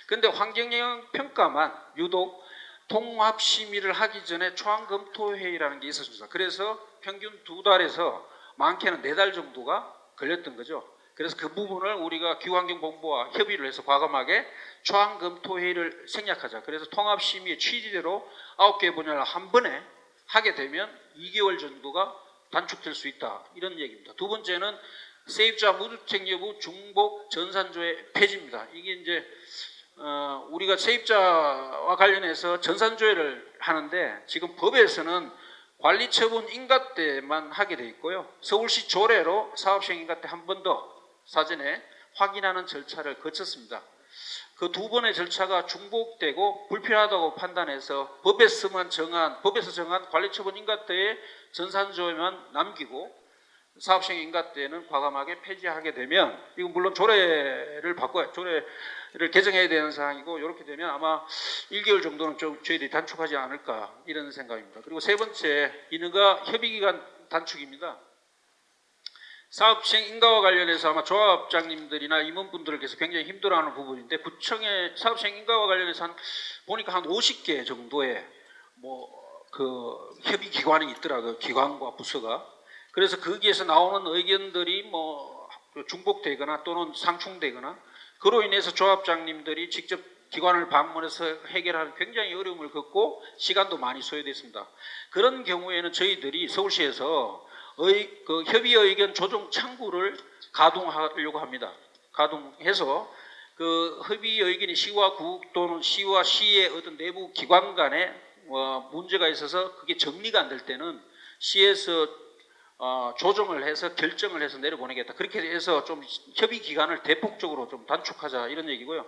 Speaker 4: 근데 환경영향평가만 유독 통합 심의를 하기 전에 초안검토회의라는 게 있었습니다. 그래서 평균 2달에서 많게는 4달 정도가 걸렸던 거죠. 그래서 그 부분을 우리가 기후환경본부와 협의를 해서 과감하게 초안검토회의를 생략하자. 그래서 통합심의의 취지대로 9개 분야를 한 번에 하게 되면 2개월 정도가 단축될 수 있다. 이런 얘기입니다. 두 번째는 세입자 무주택 여부 중복 전산조회 폐지입니다. 이게 이제 우리가 세입자와 관련해서 전산조회를 하는데 지금 법에서는 관리처분 인가 때만 하게 돼 있고요. 서울시 조례로 사업시행 인가 때 한 번 더 사전에 확인하는 절차를 거쳤습니다. 그 두 번의 절차가 중복되고 불필요하다고 판단해서 법에서 정한 관리처분 인가 때의 전산조회만 남기고 사업시행 인가 때는 과감하게 폐지하게 되면, 이건 물론 조례를 개정해야 되는 사항이고, 이렇게 되면 아마 1개월 정도는 좀 저희들이 단축하지 않을까 이런 생각입니다. 그리고 세 번째, 이는가 협의기간 단축입니다. 사업시행 인가와 관련해서 아마 조합장님들이나 임원분들께서 굉장히 힘들어하는 부분인데, 구청의 사업시행 인가와 관련해서 보니까 한 50개 정도의 협의기관이 있더라고요. 기관과 부서가. 그래서 거기에서 나오는 의견들이 중복되거나 또는 상충되거나, 그로 인해서 조합장님들이 직접 기관을 방문해서 해결하는 굉장히 어려움을 겪고 시간도 많이 소요됐습니다. 그런 경우에는 저희들이 서울시에서 협의 의견 조정 창구를 가동하려고 합니다. 가동해서 그 협의 의견이 시와 구 또는 시와 시의 어떤 내부 기관 간에 문제가 있어서 그게 정리가 안 될 때는 시에서 조정을 해서 결정을 해서 내려보내겠다. 그렇게 해서 좀 협의 기간을 대폭적으로 좀 단축하자 이런 얘기고요.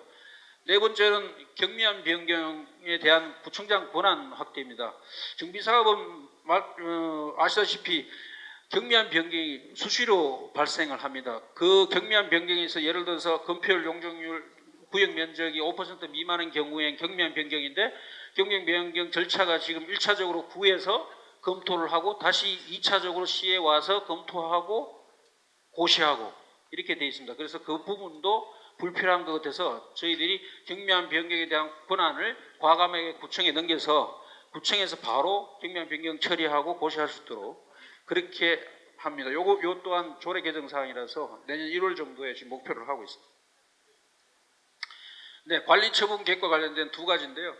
Speaker 4: 네 번째는 경미한 변경에 대한 구청장 권한 확대입니다. 정비사업은 아시다시피 경미한 변경이 수시로 발생을 합니다. 그 경미한 변경에서 예를 들어서 건폐율 용적률 구역 면적이 5% 미만인 경우엔 경미한 변경인데, 경미한 변경 절차가 지금 1차적으로 구에서 검토를 하고 다시 2차적으로 시에 와서 검토하고 고시하고 이렇게 되어 있습니다. 그래서 그 부분도 불필요한 것 같아서 저희들이 경미한 변경에 대한 권한을 과감하게 구청에 넘겨서 구청에서 바로 경미한 변경 처리하고 고시할 수 있도록 그렇게 합니다. 요 또한 조례 개정 사항이라서 내년 1월 정도에 지금 목표를 하고 있습니다. 네, 관리 처분 계획과 관련된 두 가지인데요.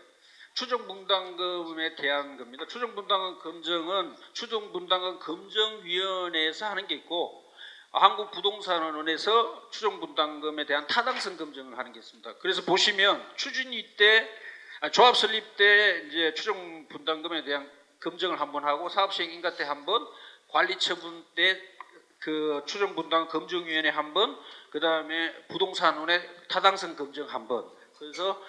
Speaker 4: 추정분담금에 대한 겁니다. 추정분담금 검증은 추정분담금 검증위원회에서 하는 게 있고, 한국부동산원에서 추정분담금에 대한 타당성 검증을 하는 게 있습니다. 그래서 보시면 추진위 때, 조합 설립 때 이제 추정분담금에 대한 검증을 한번 하고, 사업시행 인가 때 한번, 관리처분 때 그 추정분담 검증위원회 한번, 그 다음에 부동산원의 타당성 검증 한번. 그래서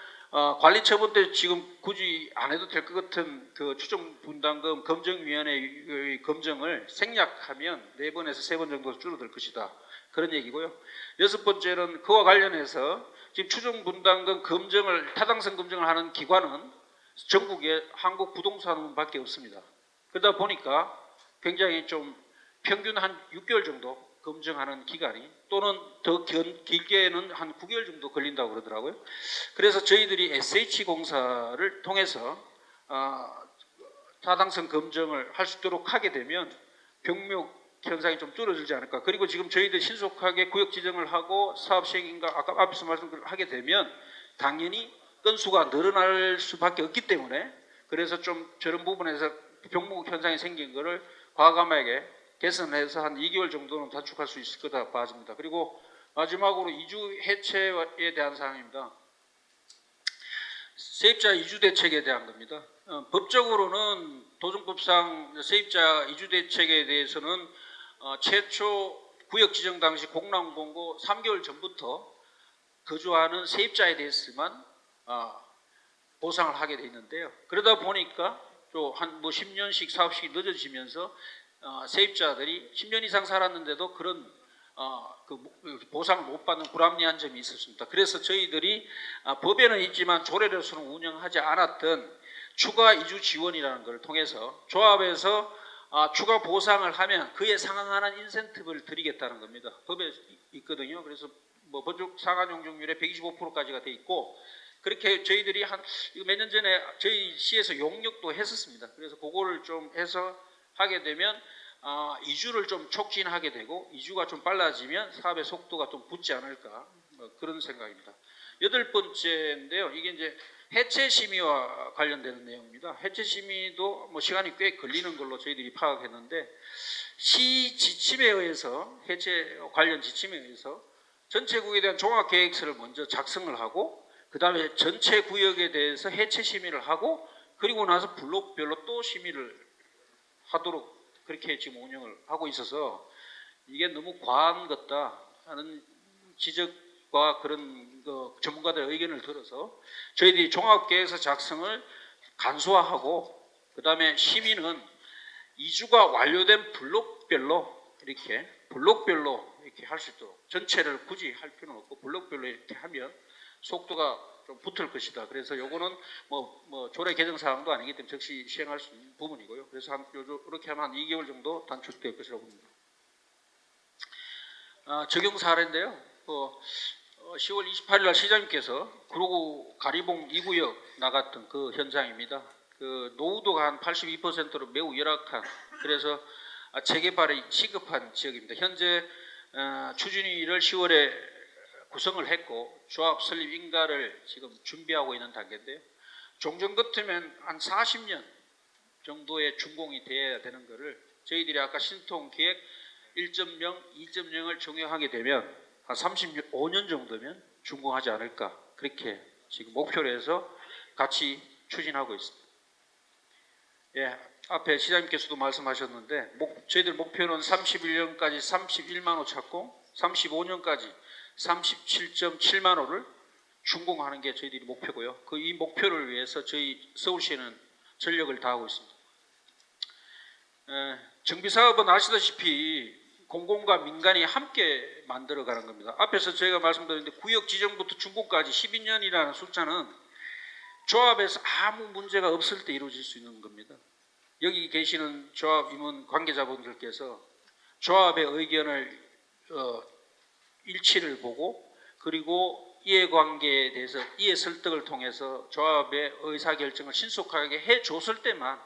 Speaker 4: 관리처분 때 지금 굳이 안 해도 될 것 같은 그 추정분담금 검증위원회의 검증을 생략하면 4번에서 3번 정도 줄어들 것이다. 그런 얘기고요. 여섯 번째는 그와 관련해서 지금 추정분담금 검증을, 타당성 검증을 하는 기관은 전국에 한국부동산원밖에 없습니다. 그러다 보니까 굉장히 좀 평균 한 6개월 정도 검증하는 기간이, 또는 더 길게는 한 9개월 정도 걸린다고 그러더라고요. 그래서 저희들이 SH공사를 통해서 타당성 검증을 할 수 있도록 하게 되면 병목 현상이 좀 줄어들지 않을까. 그리고 지금 저희들이 신속하게 구역 지정을 하고 사업 시행인가 아까 앞에서 말씀하게 되면 당연히 건수가 늘어날 수밖에 없기 때문에, 그래서 좀 저런 부분에서 병목 현상이 생긴 거를 과감하게 개선해서 한 2개월 정도는 단축할 수 있을 거다 봐집니다. 그리고 마지막으로 이주 해체에 대한 사항입니다. 세입자 이주 대책에 대한 겁니다. 법적으로는 도정법상 세입자 이주 대책에 대해서는 최초 구역 지정 당시 공람공고 3개월 전부터 거주하는 세입자에 대해서만 보상을 하게 돼 있는데요. 그러다 보니까 또 한 10년씩 사업식이 늦어지면서 세입자들이 10년 이상 살았는데도 그런 보상을 못 받는 불합리한 점이 있었습니다. 그래서 저희들이 법에는 있지만 조례로서는 운영하지 않았던 추가 이주 지원이라는 것을 통해서 조합에서 추가 보상을 하면 그에 상응하는 인센티브를 드리겠다는 겁니다. 법에 있거든요. 그래서 뭐 법적 상한 용적률의 125%까지가 돼 있고, 그렇게 저희들이 몇 년 전에 저희 시에서 용역도 했었습니다. 그래서 그거를 좀 해서 하게 되면 이주를 좀 촉진하게 되고, 이주가 좀 빨라지면 사업의 속도가 좀 붙지 않을까, 뭐 그런 생각입니다. 8번째인데요. 이게 이제 해체 심의와 관련되는 내용입니다. 해체 심의도 뭐 시간이 꽤 걸리는 걸로 저희들이 파악했는데, 시 지침에 의해서, 해체 관련 지침에 의해서 전체 구역에 대한 종합계획서를 먼저 작성을 하고, 그 다음에 전체 구역에 대해서 해체 심의를 하고, 그리고 나서 블록별로 또 심의를 하도록 그렇게 지금 운영을 하고 있어서 이게 너무 과한 것다 하는 지적과 그런 전문가들의 의견을 들어서 저희들이 종합계획서 작성을 간소화하고, 그 다음에 심의는 이주가 완료된 블록별로 이렇게 할 수 있도록, 전체를 굳이 할 필요는 없고 블록별로 이렇게 하면 속도가 좀 붙을 것이다. 그래서 요거는 뭐 조례 개정 사항도 아니기 때문에 즉시 시행할 수 있는 부분이고요. 그래서 이렇게 하면 한 2개월 정도 단축될 것이라고 봅니다. 적용 사례인데요. 10월 28일 날 시장님께서 구로구 가리봉 2구역 나갔던 그 현장입니다. 그 노후도가 한 82%로 매우 열악한, 그래서 재개발이 시급한 지역입니다. 현재 추진위를 10월에 구성을 했고 조합 설립 인가를 지금 준비하고 있는 단계인데요. 종전 같으면 한 40년 정도의 준공이 돼야 되는 것을 저희들이 아까 신통 계획 1.0, 2.0을 적용하게 되면 한 35년 정도면 준공하지 않을까, 그렇게 지금 목표로 해서 같이 추진하고 있습니다. 예, 앞에 시장님께서도 말씀하셨는데 저희들 목표는 31년까지 31만 호 착공, 35년까지 37.7만 호를 준공하는 게 저희들이 목표고요. 이 목표를 위해서 저희 서울시는 전력을 다하고 있습니다. 정비사업은 아시다시피 공공과 민간이 함께 만들어가는 겁니다. 앞에서 저희가 말씀드렸는데 구역 지정부터 준공까지 12년이라는 숫자는 조합에서 아무 문제가 없을 때 이루어질 수 있는 겁니다. 여기 계시는 조합 임원 관계자분들께서 조합의 의견을 일치를 보고, 그리고 이해관계에 대해서 이해 설득을 통해서 조합의 의사결정을 신속하게 해줬을 때만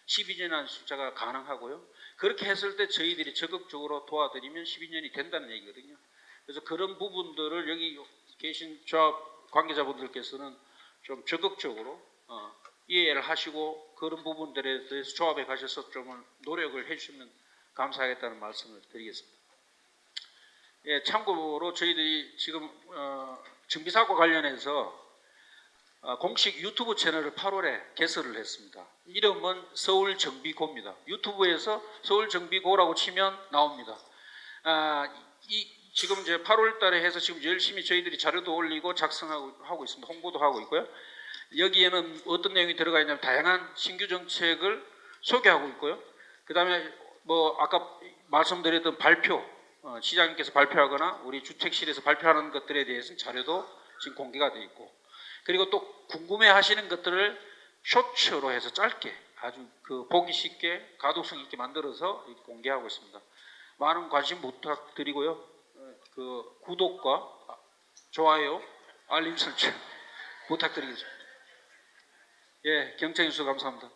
Speaker 4: 12년이라는 숫자가 가능하고요. 그렇게 했을 때 저희들이 적극적으로 도와드리면 12년이 된다는 얘기거든요. 그래서 그런 부분들을 여기 계신 조합 관계자분들께서는 좀 적극적으로 이해를 하시고 그런 부분들에 대해서 조합에 가셔서 좀 노력을 해주시면 감사하겠다는 말씀을 드리겠습니다. 예, 참고로 저희들이 지금 정비사업과 관련해서 공식 유튜브 채널을 8월에 개설을 했습니다. 이름은 서울정비고입니다. 유튜브에서 서울정비고라고 치면 나옵니다. 지금 이제 8월 달에 해서 지금 열심히 저희들이 자료도 올리고 작성하고 있습니다. 홍보도 하고 있고요. 여기에는 어떤 내용이 들어가 있냐면 다양한 신규 정책을 소개하고 있고요. 그 다음에 아까 말씀드렸던 발표, 시장님께서 발표하거나 우리 주택실에서 발표하는 것들에 대해서는 자료도 지금 공개가 되어 있고, 그리고 또 궁금해 하시는 것들을 쇼츠로 해서 짧게 아주 보기 쉽게 가독성 있게 만들어서 공개하고 있습니다. 많은 관심 부탁드리고요. 구독과 좋아요, 알림 설정 부탁드리겠습니다. 예, 경청해주셔서 감사합니다.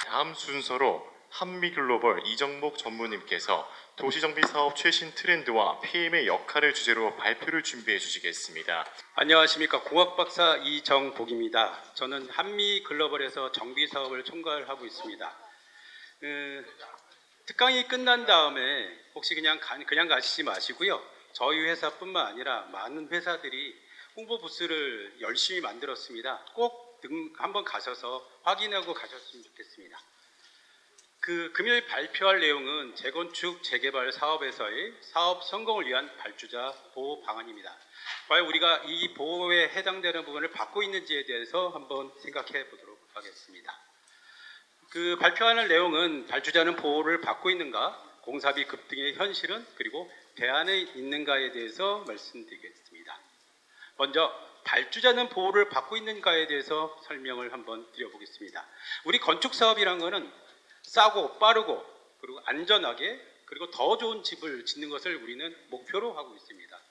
Speaker 1: 다음 순서로 한미글로벌 이정목 전무님께서 도시정비 사업 최신 트렌드와 PM의 역할을 주제로 발표를 준비해 주시겠습니다.
Speaker 5: 안녕하십니까. 공학박사 이정복입니다. 저는 한미글로벌에서 정비사업을 총괄하고 있습니다. 특강이 끝난 다음에 혹시 그냥 가시지 마시고요. 저희 회사뿐만 아니라 많은 회사들이 홍보 부스를 열심히 만들었습니다. 꼭 한번 가셔서 확인하고 가셨으면 좋겠습니다. 그 금요일 발표할 내용은 재건축 재개발 사업에서의 사업 성공을 위한 발주자 보호 방안입니다. 과연 우리가 이 보호에 해당되는 부분을 받고 있는지에 대해서 한번 생각해 보도록 하겠습니다. 그 발표하는 내용은 발주자는 보호를 받고 있는가, 공사비 급등의 현실은, 그리고 대안이 있는가에 대해서 말씀드리겠습니다. 먼저 발주자는 보호를 받고 있는가에 대해서 설명을 한번 드려보겠습니다. 우리 건축 사업이란 거는 싸고 빠르고 그리고 안전하게 그리고 더 좋은 집을 짓는 것을 우리는 목표로 하고 있습니다.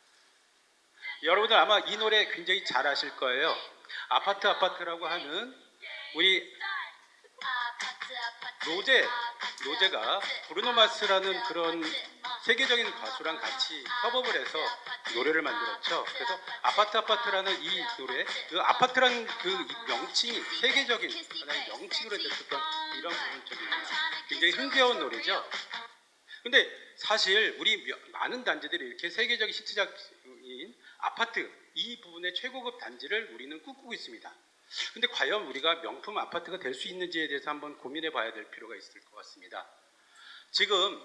Speaker 5: 여러분들 아마 이 노래 굉장히 잘 아실 거예요. 아파트라고 하는 우리 로제가 브루노 마스라는 그런 세계적인 가수랑 같이 협업을 해서 노래를 만들었죠. 그래서 아파트라는 이 노래, 그 아파트라는 그 명칭이 세계적인 하나의 명칭으로 됐었던 이런 부분 쪽입니다. 굉장히 흥겨운 노래죠. 근데 사실 우리 많은 단지들이 이렇게 세계적인 히트작인 아파트 이 부분의 최고급 단지를 우리는 꿈꾸고 있습니다. 근데 과연 우리가 명품 아파트가 될 수 있는지에 대해서 한번 고민해 봐야 될 필요가 있을 것 같습니다. 지금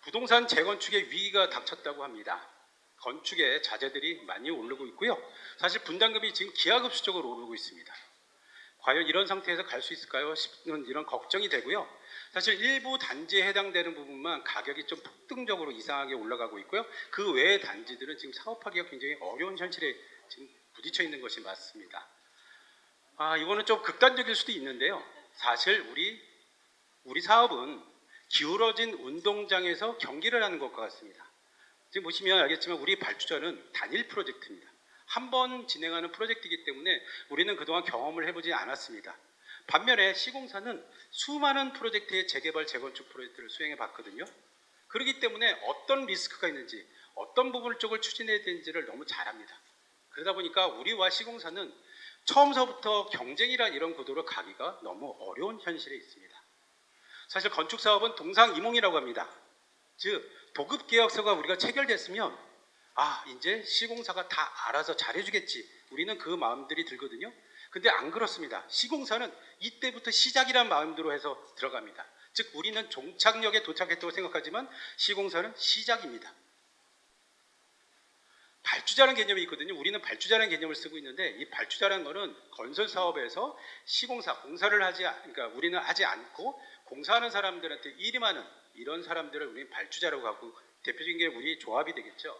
Speaker 5: 부동산 재건축의 위기가 닥쳤다고 합니다. 건축의 자재들이 많이 오르고 있고요. 사실 분담금이 지금 기하급수적으로 오르고 있습니다. 과연 이런 상태에서 갈 수 있을까요? 싶은 이런 걱정이 되고요. 사실 일부 단지에 해당되는 부분만 가격이 좀 폭등적으로 이상하게 올라가고 있고요. 그 외의 단지들은 지금 사업하기가 굉장히 어려운 현실에 지금 부딪혀 있는 것이 맞습니다. 이거는 좀 극단적일 수도 있는데요. 사실 우리 사업은 기울어진 운동장에서 경기를 하는 것과 같습니다. 지금 보시면 알겠지만 우리 발주자는 단일 프로젝트입니다. 한 번 진행하는 프로젝트이기 때문에 우리는 그동안 경험을 해보지 않았습니다. 반면에 시공사는 수많은 프로젝트의 재개발, 재건축 프로젝트를 수행해 봤거든요. 그렇기 때문에 어떤 리스크가 있는지, 어떤 부분 쪽을 추진해야 되는지를 너무 잘 압니다. 그러다 보니까 우리와 시공사는 처음서부터 경쟁이란 이런 구도로 가기가 너무 어려운 현실에 있습니다. 사실 건축사업은 동상이몽이라고 합니다. 즉 도급계약서가 우리가 체결됐으면 이제 시공사가 다 알아서 잘해주겠지, 우리는 그 마음들이 들거든요. 근데 안 그렇습니다. 시공사는 이때부터 시작이란 마음으로 해서 들어갑니다. 즉 우리는 종착역에 도착했다고 생각하지만 시공사는 시작입니다. 발주자라는 개념이 있거든요. 우리는 발주자라는 개념을 쓰고 있는데 이 발주자라는 것은 건설 사업에서 시공사, 그러니까 우리는 하지 않고 공사하는 사람들한테 일임하는 이런 사람들을 우리는 발주자라고 하고, 대표적인 게 우리 조합이 되겠죠.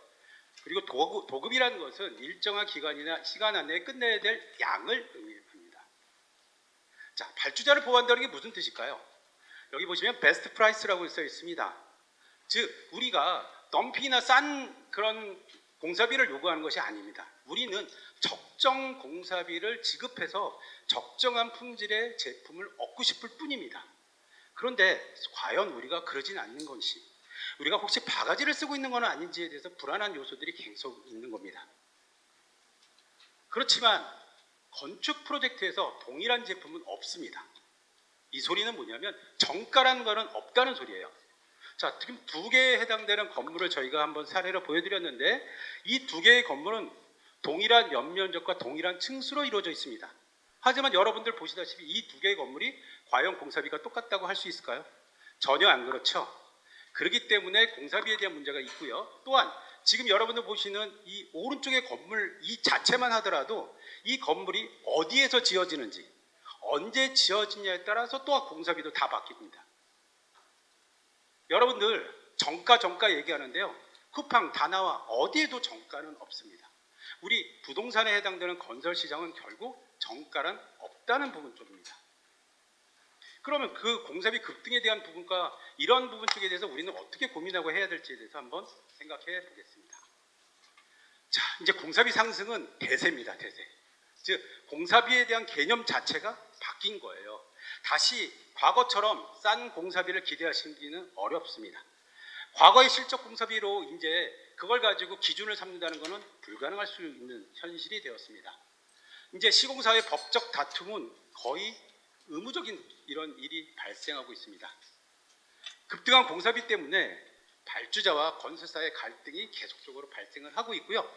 Speaker 5: 그리고 도급이라는 것은 일정한 기간이나 시간 안에 끝내야 될 양을 의미합니다. 자, 발주자를 보호한다는 게 무슨 뜻일까요? 여기 보시면 베스트 프라이스라고 써 있습니다. 즉 우리가 덤핑이나 싼 그런 공사비를 요구하는 것이 아닙니다. 우리는 적정 공사비를 지급해서 적정한 품질의 제품을 얻고 싶을 뿐입니다. 그런데 과연 우리가 그러진 않는 것이, 우리가 혹시 바가지를 쓰고 있는 건 아닌지에 대해서 불안한 요소들이 계속 있는 겁니다. 그렇지만 건축 프로젝트에서 동일한 제품은 없습니다. 이 소리는 뭐냐면 정가라는 것은 없다는 소리예요. 자, 지금 두 개에 해당되는 건물을 저희가 한번 사례로 보여드렸는데 이 두 개의 건물은 동일한 연면적과 동일한 층수로 이루어져 있습니다. 하지만 여러분들 보시다시피 이 두 개의 건물이 과연 공사비가 똑같다고 할 수 있을까요? 전혀 안 그렇죠. 그렇기 때문에 공사비에 대한 문제가 있고요. 또한 지금 여러분들 보시는 이 오른쪽의 건물 이 자체만 하더라도 이 건물이 어디에서 지어지는지, 언제 지어지냐에 따라서 또한 공사비도 다 바뀝니다. 여러분들 정가 얘기하는데요. 쿠팡, 다나와 어디에도 정가는 없습니다. 우리 부동산에 해당되는 건설 시장은 결국 정가란 없다는 부분 쪽입니다. 그러면 그 공사비 급등에 대한 부분과 이런 부분 쪽에 대해서 우리는 어떻게 고민하고 해야 될지에 대해서 한번 생각해 보겠습니다. 자, 이제 공사비 상승은 대세입니다. 대세. 즉 공사비에 대한 개념 자체가 바뀐 거예요. 다시 과거처럼 싼 공사비를 기대하시기는 어렵습니다. 과거의 실적 공사비로 이제 그걸 가지고 기준을 삼는다는 것은 불가능할 수 있는 현실이 되었습니다. 이제 시공사의 법적 다툼은 거의 의무적인 이런 일이 발생하고 있습니다. 급등한 공사비 때문에 발주자와 건설사의 갈등이 계속적으로 발생을 하고 있고요.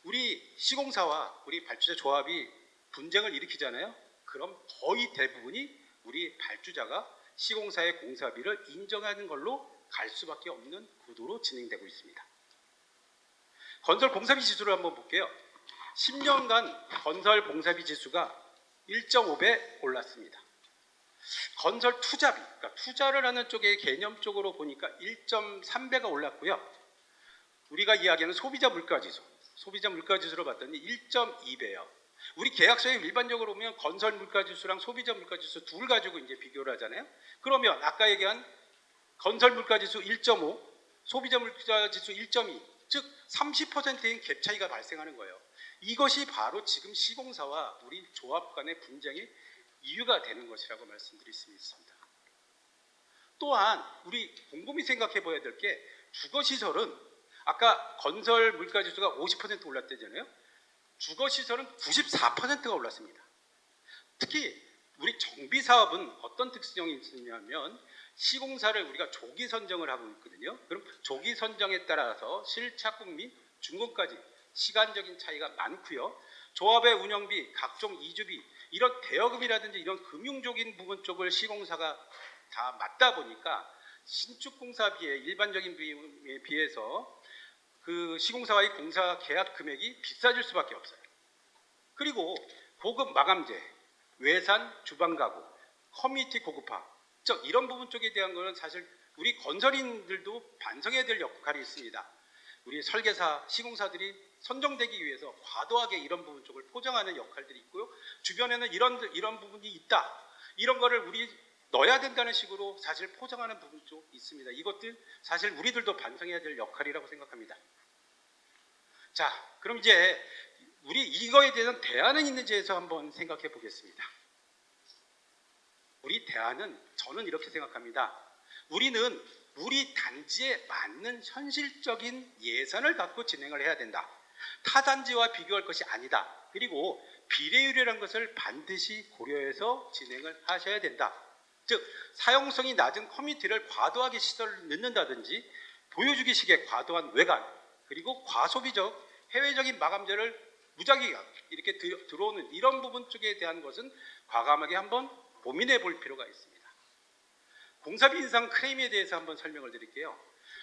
Speaker 5: 우리 시공사와 우리 발주자 조합이 분쟁을 일으키잖아요. 그럼 거의 대부분이 우리 발주자가 시공사의 공사비를 인정하는 걸로 갈 수밖에 없는 구도로 진행되고 있습니다. 건설 공사비 지수를 한번 볼게요. 10년간 건설 공사비 지수가 1.5배 올랐습니다. 건설 투자비, 그러니까 투자를 하는 쪽의 개념적으로 보니까 1.3배가 올랐고요. 우리가 이야기하는 소비자 물가지수로 봤더니 1.2배예요. 우리 계약서에 일반적으로 보면 건설 물가지수랑 소비자 물가지수 둘 가지고 이제 비교를 하잖아요. 그러면 아까 얘기한 건설 물가지수 1.5, 소비자 물가지수 1.2, 즉 30%인 갭 차이가 발생하는 거예요. 이것이 바로 지금 시공사와 우리 조합 간의 분쟁의 이유가 되는 것이라고 말씀드릴 수 있습니다. 또한 우리 곰곰이 생각해 봐야 될 게 주거시설은 아까 건설 물가지수가 50% 올랐다잖아요. 주거시설은 94%가 올랐습니다. 특히 우리 정비사업은 어떤 특성이 있냐면 시공사를 우리가 조기 선정을 하고 있거든요. 그럼 조기 선정에 따라서 실착국 및 준공까지 시간적인 차이가 많고요. 조합의 운영비, 각종 이주비, 이런 대여금이라든지 이런 금융적인 부분 쪽을 시공사가 다 맞다 보니까 신축 공사비의 일반적인 비에 비해서 그 시공사와의 공사 계약 금액이 비싸질 수밖에 없어요. 그리고 고급 마감재, 외산 주방 가구, 커뮤니티 고급화, 즉 이런 부분 쪽에 대한 거는 사실 우리 건설인들도 반성해야 될 역할이 있습니다. 우리 설계사, 시공사들이 선정되기 위해서 과도하게 이런 부분 쪽을 포장하는 역할들이 있고요. 주변에는 이런 부분이 있다. 이런 거를 우리 넣어야 된다는 식으로 사실 포장하는 부분 쪽 있습니다. 이것들 사실 우리들도 반성해야 될 역할이라고 생각합니다. 자, 그럼 이제 우리 이거에 대한 대안은 있는지에서 한번 생각해 보겠습니다. 우리 대안은 저는 이렇게 생각합니다. 우리는 우리 단지에 맞는 현실적인 예산을 갖고 진행을 해야 된다. 타 단지와 비교할 것이 아니다. 그리고 비례율이라는 것을 반드시 고려해서 진행을 하셔야 된다. 즉 사용성이 낮은 커뮤니티를 과도하게 시설을 넣는다든지 보여주기식의 과도한 외관, 그리고 과소비적 해외적인 마감재를 무작위 이렇게 들어오는 이런 부분 쪽에 대한 것은 과감하게 한번 고민해 볼 필요가 있습니다. 공사비 인상 클레임에 대해서 한번 설명을 드릴게요.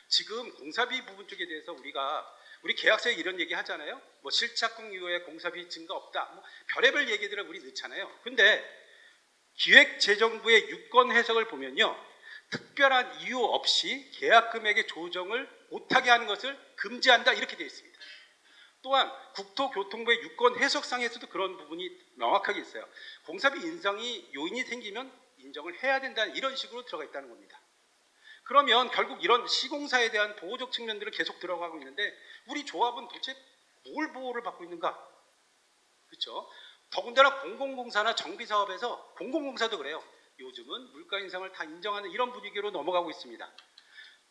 Speaker 5: 지금 공사비 부분 쪽에 대해서 우리 계약서에 이런 얘기 하잖아요. 뭐 실착공 이후에 공사비 증가 없다. 뭐 별의별 얘기들을 우리 넣잖아요. 근데 기획재정부의 유권 해석을 보면요. 특별한 이유 없이 계약 금액의 조정을 못하게 하는 것을 금지한다 이렇게 되어 있습니다. 또한 국토교통부의 유권 해석상에서도 그런 부분이 명확하게 있어요. 공사비 인상이 요인이 생기면 인정을 해야 된다 이런 식으로 들어가 있다는 겁니다. 그러면 결국 이런 시공사에 대한 보호적 측면들은 계속 들어가고 있는데 우리 조합은 도대체 뭘 보호를 받고 있는가? 그렇죠? 더군다나 공공공사나 정비사업에서 공공공사도 그래요. 요즘은 물가 인상을 다 인정하는 이런 분위기로 넘어가고 있습니다.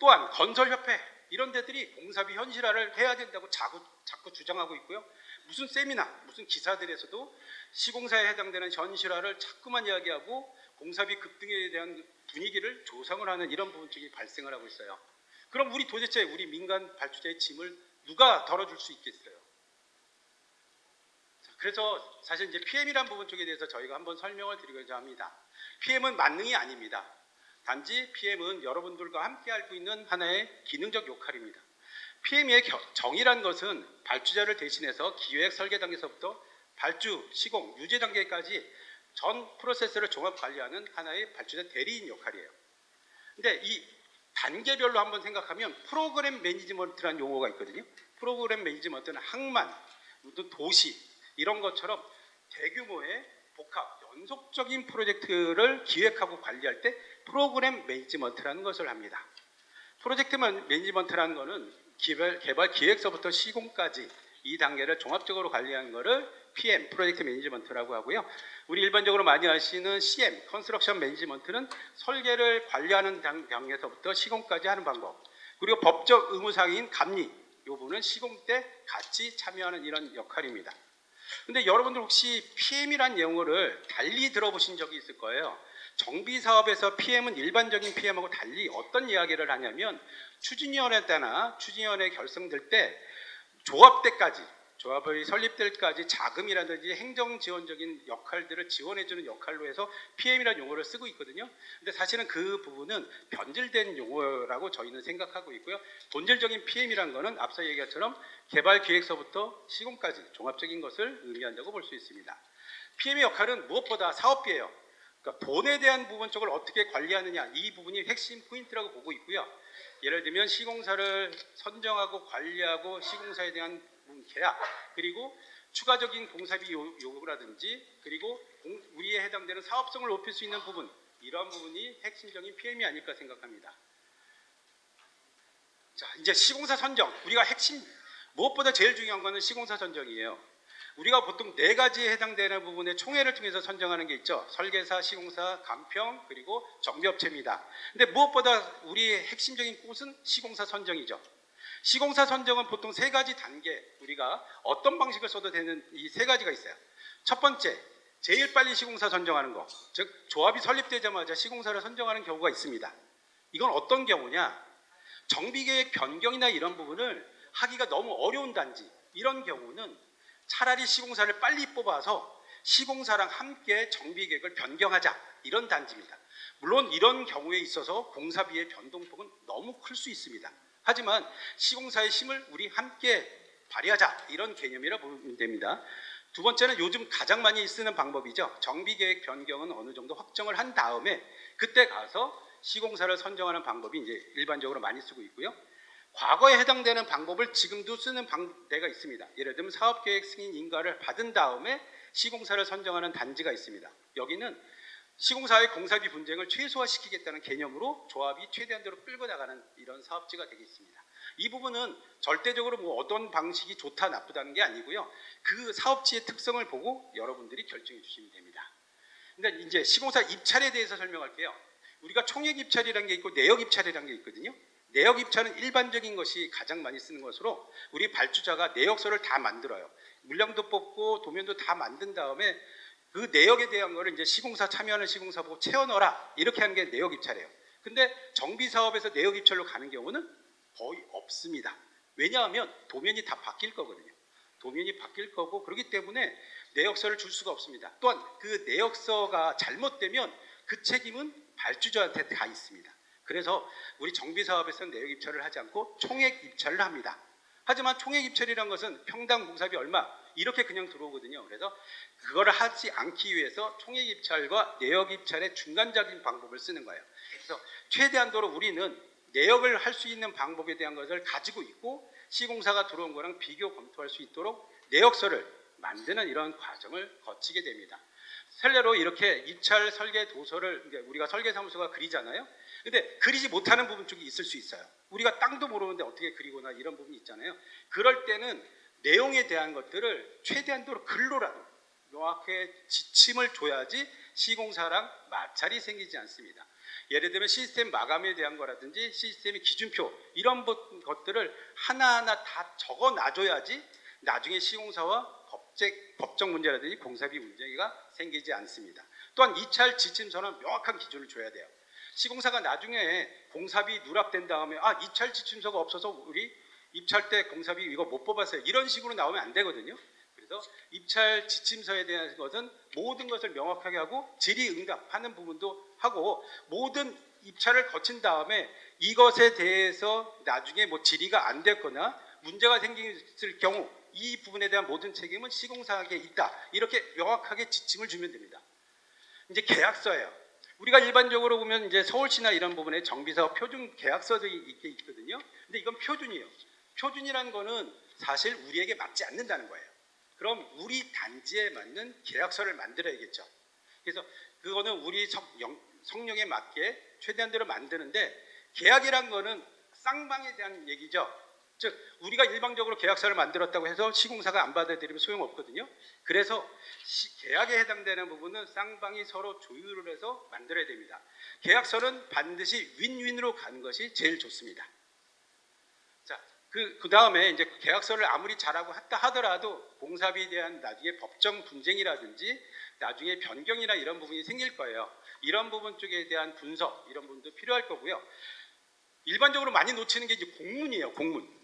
Speaker 5: 또한 건설협회 이런 데들이 공사비 현실화를 해야 된다고 자꾸 주장하고 있고요. 무슨 세미나, 무슨 기사들에서도 시공사에 해당되는 현실화를 자꾸만 이야기하고 공사비 급등에 대한 분위기를 조성을 하는 이런 부분 쪽이 발생을 하고 있어요. 그럼 도대체 우리 민간 발주자의 짐을 누가 덜어줄 수 있겠어요? 그래서 사실 이제 PM이라는 부분 쪽에 대해서 저희가 한번 설명을 드리고자 합니다. PM은 만능이 아닙니다. 단지 PM은 여러분들과 함께 할 수 있는 하나의 기능적 역할입니다. PM의 정의란 것은 발주자를 대신해서 기획 설계 단계에서부터 발주, 시공, 유제 단계까지 전 프로세스를 종합 관리하는 하나의 발주자 대리인 역할이에요. 근데 이 단계별로 한번 생각하면 프로그램 매니지먼트라는 용어가 있거든요. 프로그램 매니지먼트는 항만, 도시 이런 것처럼 대규모의 복합, 연속적인 프로젝트를 기획하고 관리할 때 프로그램 매니지먼트라는 것을 합니다. 프로젝트 매니지먼트라는 것은 개발 기획서부터 시공까지 이 단계를 종합적으로 관리하는 것을 PM, 프로젝트 매니지먼트라고 하고요. 우리 일반적으로 많이 아시는 CM, 컨스트럭션 매니지먼트는 설계를 관리하는 단계에서부터 시공까지 하는 방법. 그리고 법적 의무사항인 감리, 이 부분은 시공 때 같이 참여하는 이런 역할입니다. 근데 여러분들 혹시 PM이란 용어를 달리 들어보신 적이 있을 거예요. 정비사업에서 PM은 일반적인 PM하고 달리 어떤 이야기를 하냐면 추진위원회 때나 추진위원회 결성될 때 조합 때까지 조합이 설립될 때까지 자금이라든지 행정 지원적인 역할들을 지원해주는 역할로 해서 PM이라는 용어를 쓰고 있거든요. 근데 사실은 그 부분은 변질된 용어라고 저희는 생각하고 있고요. 본질적인 PM이라는 거는 앞서 얘기한 것처럼 개발 기획서부터 시공까지 종합적인 것을 의미한다고 볼 수 있습니다. PM의 역할은 무엇보다 사업비예요. 그러니까 돈에 대한 부분 쪽을 어떻게 관리하느냐, 이 부분이 핵심 포인트라고 보고 있고요. 예를 들면 시공사를 선정하고 관리하고 시공사에 대한 계약, 그리고 추가적인 공사비 요구라든지, 그리고 우리에 해당되는 사업성을 높일 수 있는 부분, 이러한 부분이 핵심적인 PM이 아닐까 생각합니다. 자, 이제 시공사 선정, 우리가 핵심 무엇보다 제일 중요한 것은 시공사 선정이에요. 우리가 보통 4가지에 해당되는 부분의 총회를 통해서 선정하는 게 있죠. 설계사, 시공사, 간평, 그리고 정비업체입니다. 근데 무엇보다 우리의 핵심적인 곳은 시공사 선정이죠. 시공사 선정은 보통 3가지 단계, 우리가 어떤 방식을 써도 되는 이 3가지가 있어요. 첫 번째, 제일 빨리 시공사 선정하는 거, 즉 조합이 설립되자마자 시공사를 선정하는 경우가 있습니다. 이건 어떤 경우냐? 정비계획 변경이나 이런 부분을 하기가 너무 어려운 단지, 이런 경우는 차라리 시공사를 빨리 뽑아서 시공사랑 함께 정비계획을 변경하자, 이런 단지입니다. 물론 이런 경우에 있어서 공사비의 변동폭은 너무 클 수 있습니다. 하지만 시공사의 힘을 우리 함께 발휘하자, 이런 개념이라 보면 됩니다. 두 번째는 요즘 가장 많이 쓰는 방법이죠. 정비계획 변경은 어느 정도 확정을 한 다음에 그때 가서 시공사를 선정하는 방법이 이제 일반적으로 많이 쓰고 있고요. 과거에 해당되는 방법을 지금도 쓰는 데가 있습니다. 예를 들면 사업계획 승인 인가를 받은 다음에 시공사를 선정하는 단지가 있습니다. 여기는 시공사의 공사비 분쟁을 최소화시키겠다는 개념으로 조합이 최대한대로 끌고 나가는 이런 사업지가 되겠습니다. 이 부분은 절대적으로 뭐 어떤 방식이 좋다 나쁘다는 게 아니고요. 그 사업지의 특성을 보고 여러분들이 결정해 주시면 됩니다. 근데 이제 시공사 입찰에 대해서 설명할게요. 우리가 총액 입찰이라는 게 있고 내역 입찰이라는 게 있거든요. 내역 입찰은 일반적인 것이 가장 많이 쓰는 것으로 우리 발주자가 내역서를 다 만들어요. 물량도 뽑고 도면도 다 만든 다음에 그 내역에 대한 거를 이제 시공사 참여하는 시공사 보고 채워 넣어라, 이렇게 하는 게 내역 입찰이에요. 근데 정비 사업에서 내역 입찰로 가는 경우는 거의 없습니다. 왜냐하면 도면이 다 바뀔 거거든요. 도면이 바뀔 거고, 그렇기 때문에 내역서를 줄 수가 없습니다. 또한 그 내역서가 잘못되면 그 책임은 발주자한테 다 있습니다. 그래서 우리 정비 사업에서는 내역 입찰을 하지 않고 총액 입찰을 합니다. 하지만 총액 입찰이란 것은 평당 공사비 얼마, 이렇게 그냥 들어오거든요. 그래서 그거를 하지 않기 위해서 총액 입찰과 내역 입찰의 중간적인 방법을 쓰는 거예요. 그래서 최대한도로 우리는 내역을 할 수 있는 방법에 대한 것을 가지고 있고, 시공사가 들어온 거랑 비교 검토할 수 있도록 내역서를 만드는 이런 과정을 거치게 됩니다. 설례로 이렇게 입찰 설계 도서를 우리가 설계사무소가 그리잖아요. 근데 그리지 못하는 부분 쪽이 있을 수 있어요. 우리가 땅도 모르는데 어떻게 그리거나 이런 부분이 있잖아요. 그럴 때는 내용에 대한 것들을 최대한도로 글로라도 명확하게 지침을 줘야지 시공사랑 마찰이 생기지 않습니다. 예를 들면 시스템 마감에 대한 거라든지 시스템의 기준표, 이런 것들을 하나하나 다 적어 놔줘야지 나중에 시공사와 법적 문제라든지 공사비 문제가 생기지 않습니다. 또한 입찰 지침서는 명확한 기준을 줘야 돼요. 시공사가 나중에 공사비 누락된 다음에 입찰 지침서가 없어서 우리 입찰 때 공사비 이거 못 뽑았어요, 이런 식으로 나오면 안 되거든요. 그래서 입찰 지침서에 대한 것은 모든 것을 명확하게 하고 질의응답하는 부분도 하고, 모든 입찰을 거친 다음에 이것에 대해서 나중에 뭐 질의가 안 됐거나 문제가 생겼을 경우 이 부분에 대한 모든 책임은 시공사에게 있다, 이렇게 명확하게 지침을 주면 됩니다. 이제 계약서예요. 우리가 일반적으로 보면 이제 서울시나 이런 부분에 정비사업 표준 계약서들이 있거든요. 근데 이건 표준이에요. 표준이라는 거는 사실 우리에게 맞지 않는다는 거예요. 그럼 우리 단지에 맞는 계약서를 만들어야겠죠. 그래서 그거는 우리 성령에 맞게 최대한대로 만드는데, 계약이란 거는 쌍방에 대한 얘기죠. 즉 우리가 일방적으로 계약서를 만들었다고 해서 시공사가 안 받아들이면 소용없거든요. 그래서 계약에 해당되는 부분은 쌍방이 서로 조율을 해서 만들어야 됩니다. 계약서는 반드시 윈윈으로 가는 것이 제일 좋습니다. 자, 그 다음에 이제 계약서를 아무리 잘하고 했다 하더라도 공사비에 대한 나중에 법정 분쟁이라든지 나중에 변경이나 이런 부분이 생길 거예요. 이런 부분 쪽에 대한 분석, 이런 부분도 필요할 거고요. 일반적으로 많이 놓치는 게 이제 공문이에요. 공문.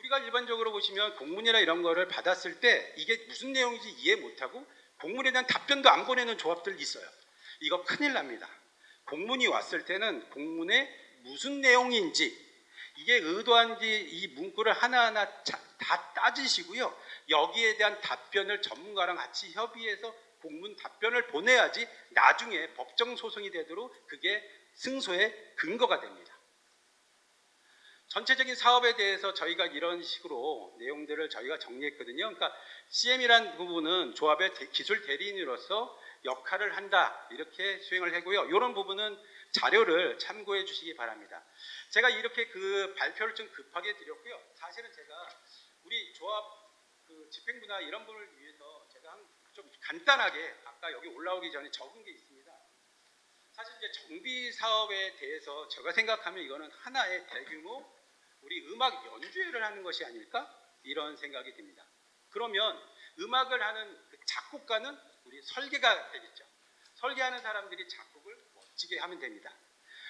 Speaker 5: 우리가 일반적으로 보시면 공문이나 이런 거를 받았을 때 이게 무슨 내용인지 이해 못하고 공문에 대한 답변도 안 보내는 조합들 있어요. 이거 큰일 납니다. 공문이 왔을 때는 공문에 무슨 내용인지 이게 의도한지 이 문구를 하나하나 다 따지시고요. 여기에 대한 답변을 전문가랑 같이 협의해서 공문 답변을 보내야지 나중에 법정 소송이 되도록 그게 승소의 근거가 됩니다. 전체적인 사업에 대해서 저희가 이런 식으로 내용들을 저희가 정리했거든요. 그러니까 CM이라는 부분은 조합의 기술 대리인으로서 역할을 한다 이렇게 수행을 하고요. 이런 부분은 자료를 참고해 주시기 바랍니다. 제가 이렇게 그 발표를 좀 급하게 드렸고요. 사실은 제가 우리 조합 그 집행부나 이런 분을 위해서 제가 좀 간단하게 아까 여기 올라오기 전에 적은 게 있습니다. 사실 이제 정비 사업에 대해서 제가 생각하면 이거는 하나의 대규모 우리 음악 연주회를 하는 것이 아닐까 이런 생각이 듭니다. 그러면 음악을 하는 그 작곡가는 우리 설계가 되겠죠. 설계하는 사람들이 작곡을 멋지게 하면 됩니다.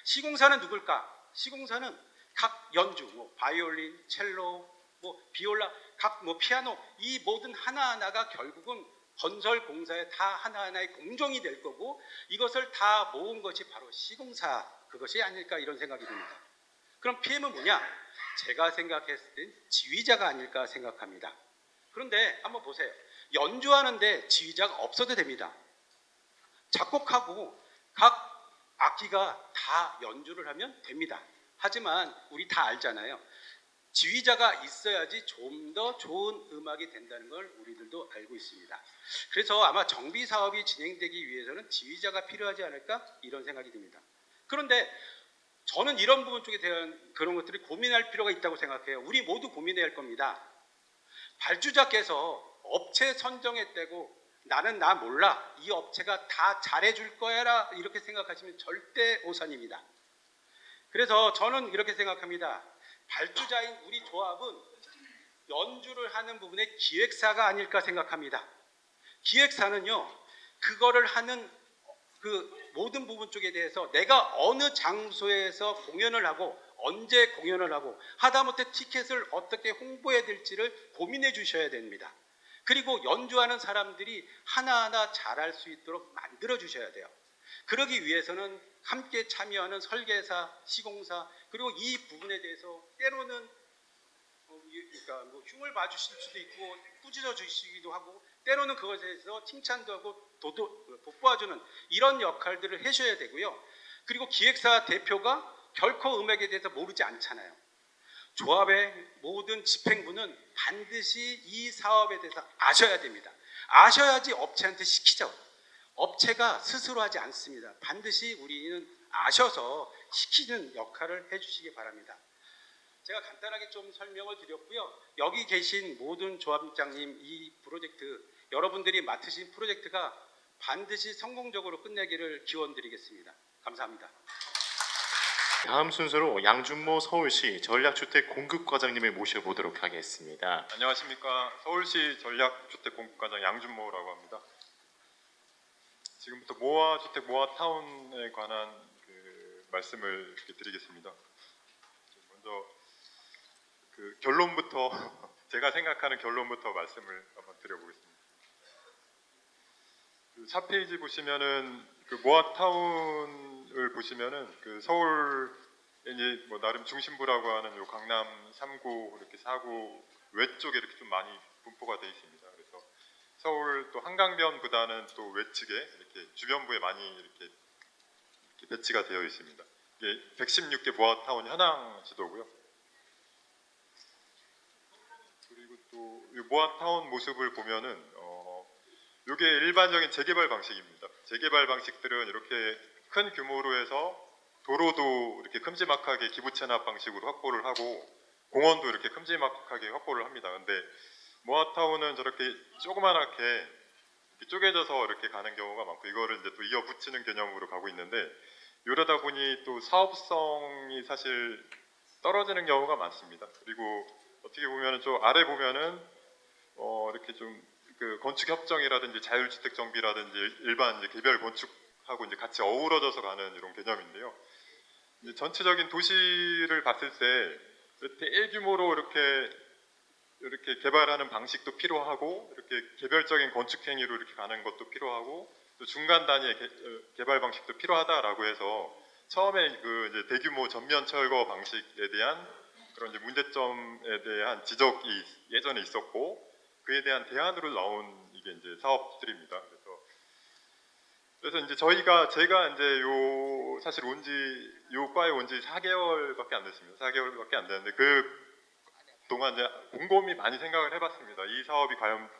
Speaker 5: 시공사는 누굴까? 시공사는 각 연주, 뭐 바이올린, 첼로, 뭐 비올라, 각 뭐 피아노 이 모든 하나하나가 결국은 건설 공사에 다 하나하나의 공정이 될 거고 이것을 다 모은 것이 바로 시공사 그것이 아닐까 이런 생각이 듭니다. 그럼 PM은 뭐냐? 제가 생각했을 땐 지휘자가 아닐까 생각합니다. 그런데 한번 보세요. 연주하는데 지휘자가 없어도 됩니다. 작곡하고 각 악기가 다 연주를 하면 됩니다. 하지만 우리 다 알잖아요. 지휘자가 있어야지 좀 더 좋은 음악이 된다는 걸 우리들도 알고 있습니다. 그래서 아마 정비 사업이 진행되기 위해서는 지휘자가 필요하지 않을까 이런 생각이 듭니다. 그런데 저는 이런 부분 쪽에 대한 그런 것들이 고민할 필요가 있다고 생각해요. 우리 모두 고민해야 할 겁니다. 발주자께서 업체 선정했다고 나는 나 몰라 이 업체가 다 잘해줄 거야라 이렇게 생각하시면 절대 오산입니다. 그래서 저는 이렇게 생각합니다. 발주자인 우리 조합은 연주를 하는 부분에 기획사가 아닐까 생각합니다. 기획사는요 그거를 하는 그 모든 부분 쪽에 대해서 내가 어느 장소에서 공연을 하고 언제 공연을 하고 하다못해 티켓을 어떻게 홍보해야 될지를 고민해 주셔야 됩니다. 그리고 연주하는 사람들이 하나하나 잘할 수 있도록 만들어 주셔야 돼요. 그러기 위해서는 함께 참여하는 설계사, 시공사 그리고 이 부분에 대해서 때로는 그러니까 뭐 흉을 봐주실 수도 있고 꾸짖어 주시기도 하고 때로는 그것에 대해서 칭찬도 하고 돋보아주는 이런 역할들을 하셔야 되고요. 그리고 기획사 대표가 결코 음악에 대해서 모르지 않잖아요. 조합의 모든 집행부는 반드시 이 사업에 대해서 아셔야 됩니다. 아셔야지 업체한테 시키죠. 업체가 스스로 하지 않습니다. 반드시 우리는 아셔서 시키는 역할을 해주시기 바랍니다. 제가 간단하게 좀 설명을 드렸고요. 여기 계신 모든 조합장님 이 프로젝트 여러분들이 맡으신 프로젝트가 반드시 성공적으로 끝내기를 기원드리겠습니다. 감사합니다.
Speaker 1: 다음 순서로 양준모 서울시 전략주택 공급과장님을 모셔보도록 하겠습니다.
Speaker 6: 안녕하십니까. 서울시 전략주택공급과장 양준모라고 합니다. 지금부터 모아주택 모아타운에 관한 그 말씀을 이렇게 드리겠습니다. 먼저 그 결론부터 제가 생각하는 결론부터 말씀을 한번 드려보겠습니다. 그 4페이지 보시면은 그 모아타운을 보시면은 그 서울 이제 뭐 나름 중심부라고 하는 요 강남 3구 이렇게 4구 외쪽에 이렇게 좀 많이 분포가 되어 있습니다. 그래서 서울 또 한강변보다는 또 외측에 이렇게 주변부에 많이 이렇게 배치가 되어 있습니다. 이게 116개 모아타운 현황 지도고요. 그리고 또 이 모아타운 모습을 보면은 이게 일반적인 재개발 방식입니다. 재개발 방식들은 이렇게 큰 규모로 해서 도로도 이렇게 큼지막하게 기부 체납 방식으로 확보를 하고 공원도 이렇게 큼지막하게 확보를 합니다. 근데 모아타운은 저렇게 조그만하게 이렇게 쪼개져서 이렇게 가는 경우가 많고 이거를 이제 또 이어 붙이는 개념으로 가고 있는데 이러다 보니 또 사업성이 사실 떨어지는 경우가 많습니다. 그리고 어떻게 보면은 좀 아래 보면은 이렇게 좀 그 건축 협정이라든지 자율주택 정비라든지 일반 이제 개별 건축하고 이제 같이 어우러져서 가는 이런 개념인데요. 이제 전체적인 도시를 봤을 때 대규모로 이렇게 이렇게 개발하는 방식도 필요하고 이렇게 개별적인 건축 행위로 이렇게 가는 것도 필요하고 또 중간 단위의 개발 방식도 필요하다라고 해서 처음에 그 이제 대규모 전면 철거 방식에 대한 그런 이제 문제점에 대한 지적이 예전에 있었고 그에 대한 대안으로 나온 이게 이제 사업들입니다. 그래서 이제 제가 이제 사실 요 과에 온 지 4개월밖에 안 됐습니다. 4개월밖에 안 됐는데 그 동안 이제 곰곰이 많이 생각을 해봤습니다. 이 사업이 과연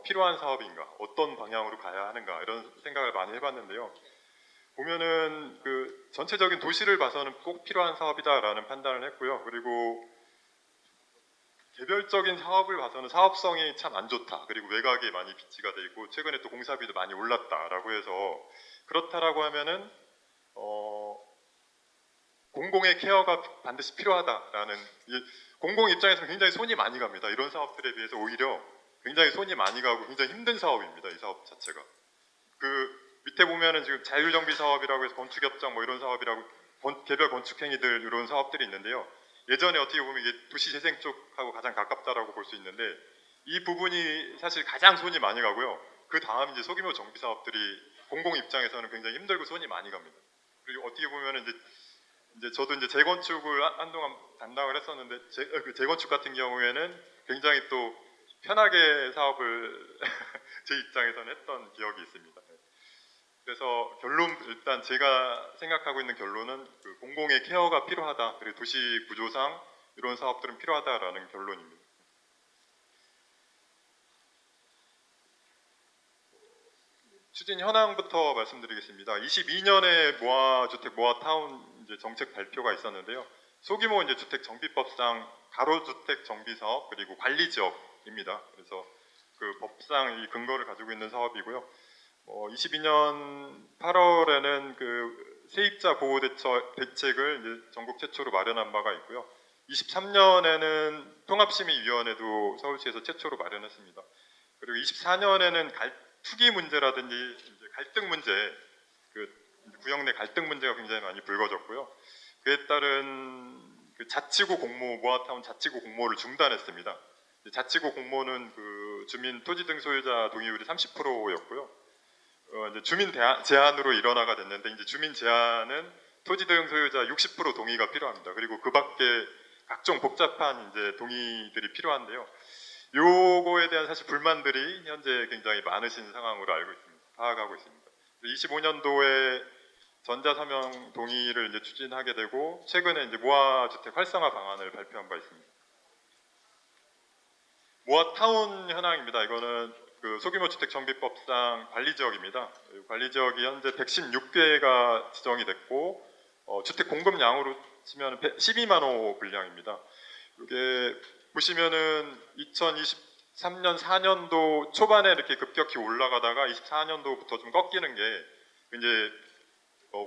Speaker 6: 필요한 사업인가, 어떤 방향으로 가야 하는가 이런 생각을 많이 해봤는데요. 보면은 그 전체적인 도시를 봐서는 꼭 필요한 사업이다라는 판단을 했고요. 그리고 개별적인 사업을 봐서는 사업성이 참 안 좋다. 그리고 외곽에 많이 비치가 돼 있고 최근에 또 공사비도 많이 올랐다라고 해서 그렇다라고 하면은 공공의 케어가 반드시 필요하다라는 공공 입장에서는 굉장히 손이 많이 갑니다. 이런 사업들에 비해서 오히려 굉장히 손이 많이 가고 굉장히 힘든 사업입니다. 이 사업 자체가. 그 밑에 보면은 지금 자율정비 사업이라고 해서 건축협정 뭐 이런 사업이라고 개별 건축행위들 이런 사업들이 있는데요. 예전에 어떻게 보면 이게 도시재생 쪽하고 가장 가깝다라고 볼 수 있는데 이 부분이 사실 가장 손이 많이 가고요. 그 다음 이제 소규모 정비 사업들이 공공 입장에서는 굉장히 힘들고 손이 많이 갑니다. 그리고 어떻게 보면은 이제 저도 이제 재건축을 한동안 담당을 했었는데 그 재건축 같은 경우에는 굉장히 또 편하게 사업을 제 입장에서는 했던 기억이 있습니다. 그래서 일단 제가 생각하고 있는 결론은 그 공공의 케어가 필요하다. 그리고 도시 구조상 이런 사업들은 필요하다라는 결론입니다. 추진 현황부터 말씀드리겠습니다. 22년에 모아주택 모아타운 이제 정책 발표가 있었는데요. 소규모 이제 주택 정비법상 가로주택 정비 사업 그리고 관리 지역입니다. 그래서 그 법상 이 근거를 가지고 있는 사업이고요. 22년 8월에는 그 세입자 보호 대책을 이제 전국 최초로 마련한 바가 있고요. 23년에는 통합심의위원회도 서울시에서 최초로 마련했습니다. 그리고 24년에는 투기 문제라든지 이제 갈등 문제, 그 구역 내 갈등 문제가 굉장히 많이 불거졌고요. 그에 따른 그 자치구 공모 모아타운 자치구 공모를 중단했습니다. 자치구 공모는 그 주민 토지 등 소유자 동의율이 30%였고요. 이제 주민 제한으로 일원화가 됐는데 이제 주민 제한은 토지 등 소유자 60% 동의가 필요합니다. 그리고 그밖에 각종 복잡한 이제 동의들이 필요한데요. 요거에 대한 사실 불만들이 현재 굉장히 많으신 상황으로 알고 있습니다. 파악하고 있습니다. 25년도에 전자서명 동의를 이제 추진하게 되고 최근에 이제 모아주택 활성화 방안을 발표한 바 있습니다. 모아타운 현황입니다. 이거는 그 소규모 주택 정비법상 관리 지역입니다. 관리 지역이 현재 116개가 지정이 됐고 주택 공급량으로 치면 12만 호 분량입니다. 이게 보시면은 2023년 4년도 초반에 이렇게 급격히 올라가다가 24년도부터 좀 꺾이는 게 이제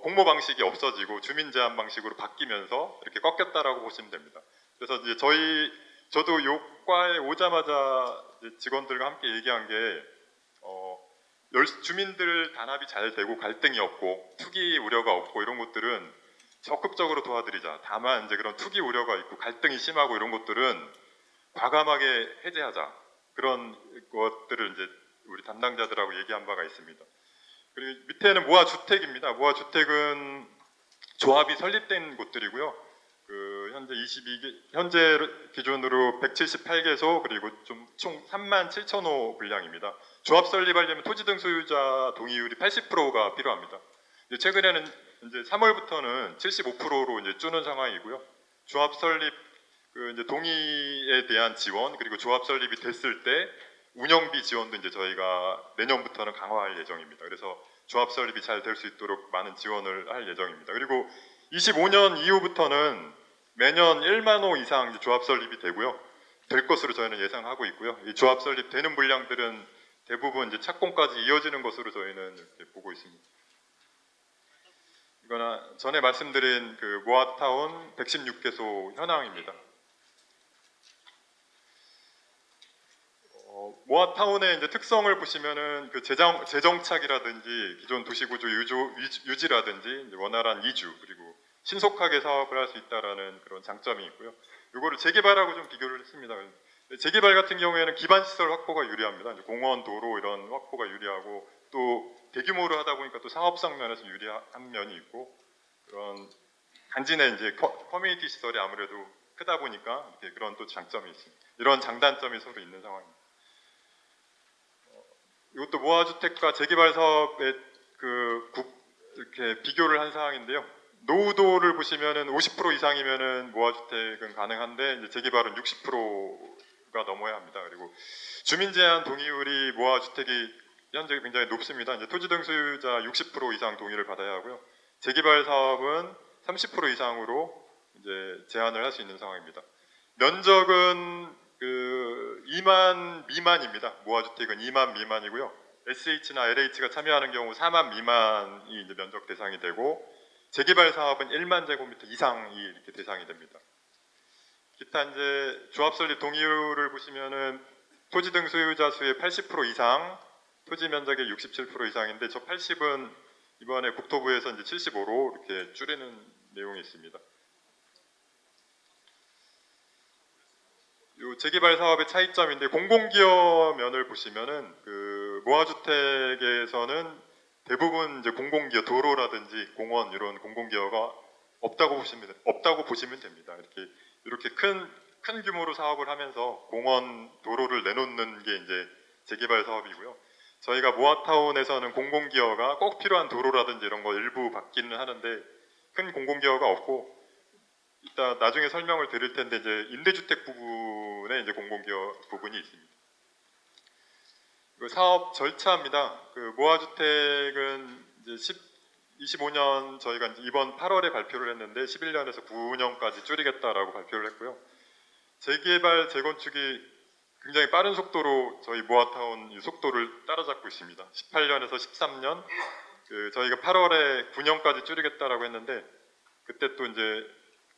Speaker 6: 공모 방식이 없어지고 주민 제한 방식으로 바뀌면서 이렇게 꺾였다라고 보시면 됩니다. 그래서 이제 저도 요과에 오자마자 직원들과 함께 얘기한 게 주민들 단합이 잘 되고 갈등이 없고 투기 우려가 없고 이런 것들은 적극적으로 도와드리자. 다만 이제 그런 투기 우려가 있고 갈등이 심하고 이런 것들은 과감하게 해제하자. 그런 것들을 이제 우리 담당자들하고 얘기한 바가 있습니다. 그리고 밑에는 모아주택입니다. 모아주택은 조합이 설립된 곳들이고요. 그 현재 기준으로 178개소 그리고 총 3만 7천 호 분량입니다. 조합 설립하려면 토지 등 소유자 동의율이 80%가 필요합니다. 최근에는 이제 3월부터는 75%로 이제 주는 상황이고요. 조합 설립 그 이제 동의에 대한 지원 그리고 조합 설립이 됐을 때 운영비 지원도 이제 저희가 내년부터는 강화할 예정입니다. 그래서 조합 설립이 잘 될 수 있도록 많은 지원을 할 예정입니다. 그리고 25년 이후부터는 매년 1만 호 이상 이제 조합 설립이 되고요. 될 것으로 저희는 예상하고 있고요. 이 조합 설립되는 물량들은 대부분 이제 착공까지 이어지는 것으로 저희는 이렇게 보고 있습니다. 이거나 전에 말씀드린 그 모아타운 116개소 현황입니다. 모아타운의 이제 특성을 보시면은 그 재정착이라든지 기존 도시구조 유지라든지 이제 원활한 이주 그리고 신속하게 사업을 할 수 있다라는 그런 장점이 있고요. 이거를 재개발하고 좀 비교를 했습니다. 재개발 같은 경우에는 기반 시설 확보가 유리합니다. 이제 공원, 도로 이런 확보가 유리하고 또 대규모로 하다 보니까 또 상업성 면에서 유리한 면이 있고 그런 단지 내 이제 커뮤니티 시설이 아무래도 크다 보니까 이렇게 그런 또 장점이 있습니다. 이런 장단점이 서로 있는 상황입니다. 이것도 모아주택과 재개발 사업의 이렇게 비교를 한 사항인데요. 노후도를 보시면은 50% 이상이면은 모아주택은 가능한데 이제 재개발은 60%가 넘어야 합니다. 그리고 주민 제한 동의율이 모아주택이 현재 굉장히 높습니다. 이제 토지 등 소유자 60% 이상 동의를 받아야 하고요. 재개발 사업은 30% 이상으로 이제 제한을 할 수 있는 상황입니다. 면적은 2만 미만입니다. 모아주택은 2만 미만이고요. SH나 LH가 참여하는 경우 4만 미만이 이제 면적 대상이 되고 재개발 사업은 1만 제곱미터 이상이 이렇게 대상이 됩니다. 기타 이제 조합 설립 동의율을 보시면은 토지 등 소유자 수의 80% 이상, 토지 면적의 67% 이상인데 저 80은 이번에 국토부에서 이제 75로 이렇게 줄이는 내용이 있습니다. 요 재개발 사업의 차이점인데 공공기업 면을 보시면은 모아주택에서는 대부분 이제 공공기업 도로라든지 공원 이런 공공기업가 없다고 보시면 됩니다. 이렇게 큰 규모로 사업을 하면서 공원 도로를 내놓는 게 이제 재개발 사업이고요. 저희가 모아타운에서는 공공기업가 꼭 필요한 도로라든지 이런 거 일부 받기는 하는데 큰 공공기업가 없고 이따 나중에 설명을 드릴 텐데 이제 임대주택 부분에 이제 공공기업 부분이 있습니다. 사업 절차입니다. 모아주택은 이제 25년 저희가 이제 이번 8월에 발표를 했는데 11년에서 9년까지 줄이겠다라고 발표를 했고요. 재개발 재건축이 굉장히 빠른 속도로 저희 모아타운 이 속도를 따라잡고 있습니다. 18년에서 13년 저희가 8월에 9년까지 줄이겠다라고 했는데 그때 또 이제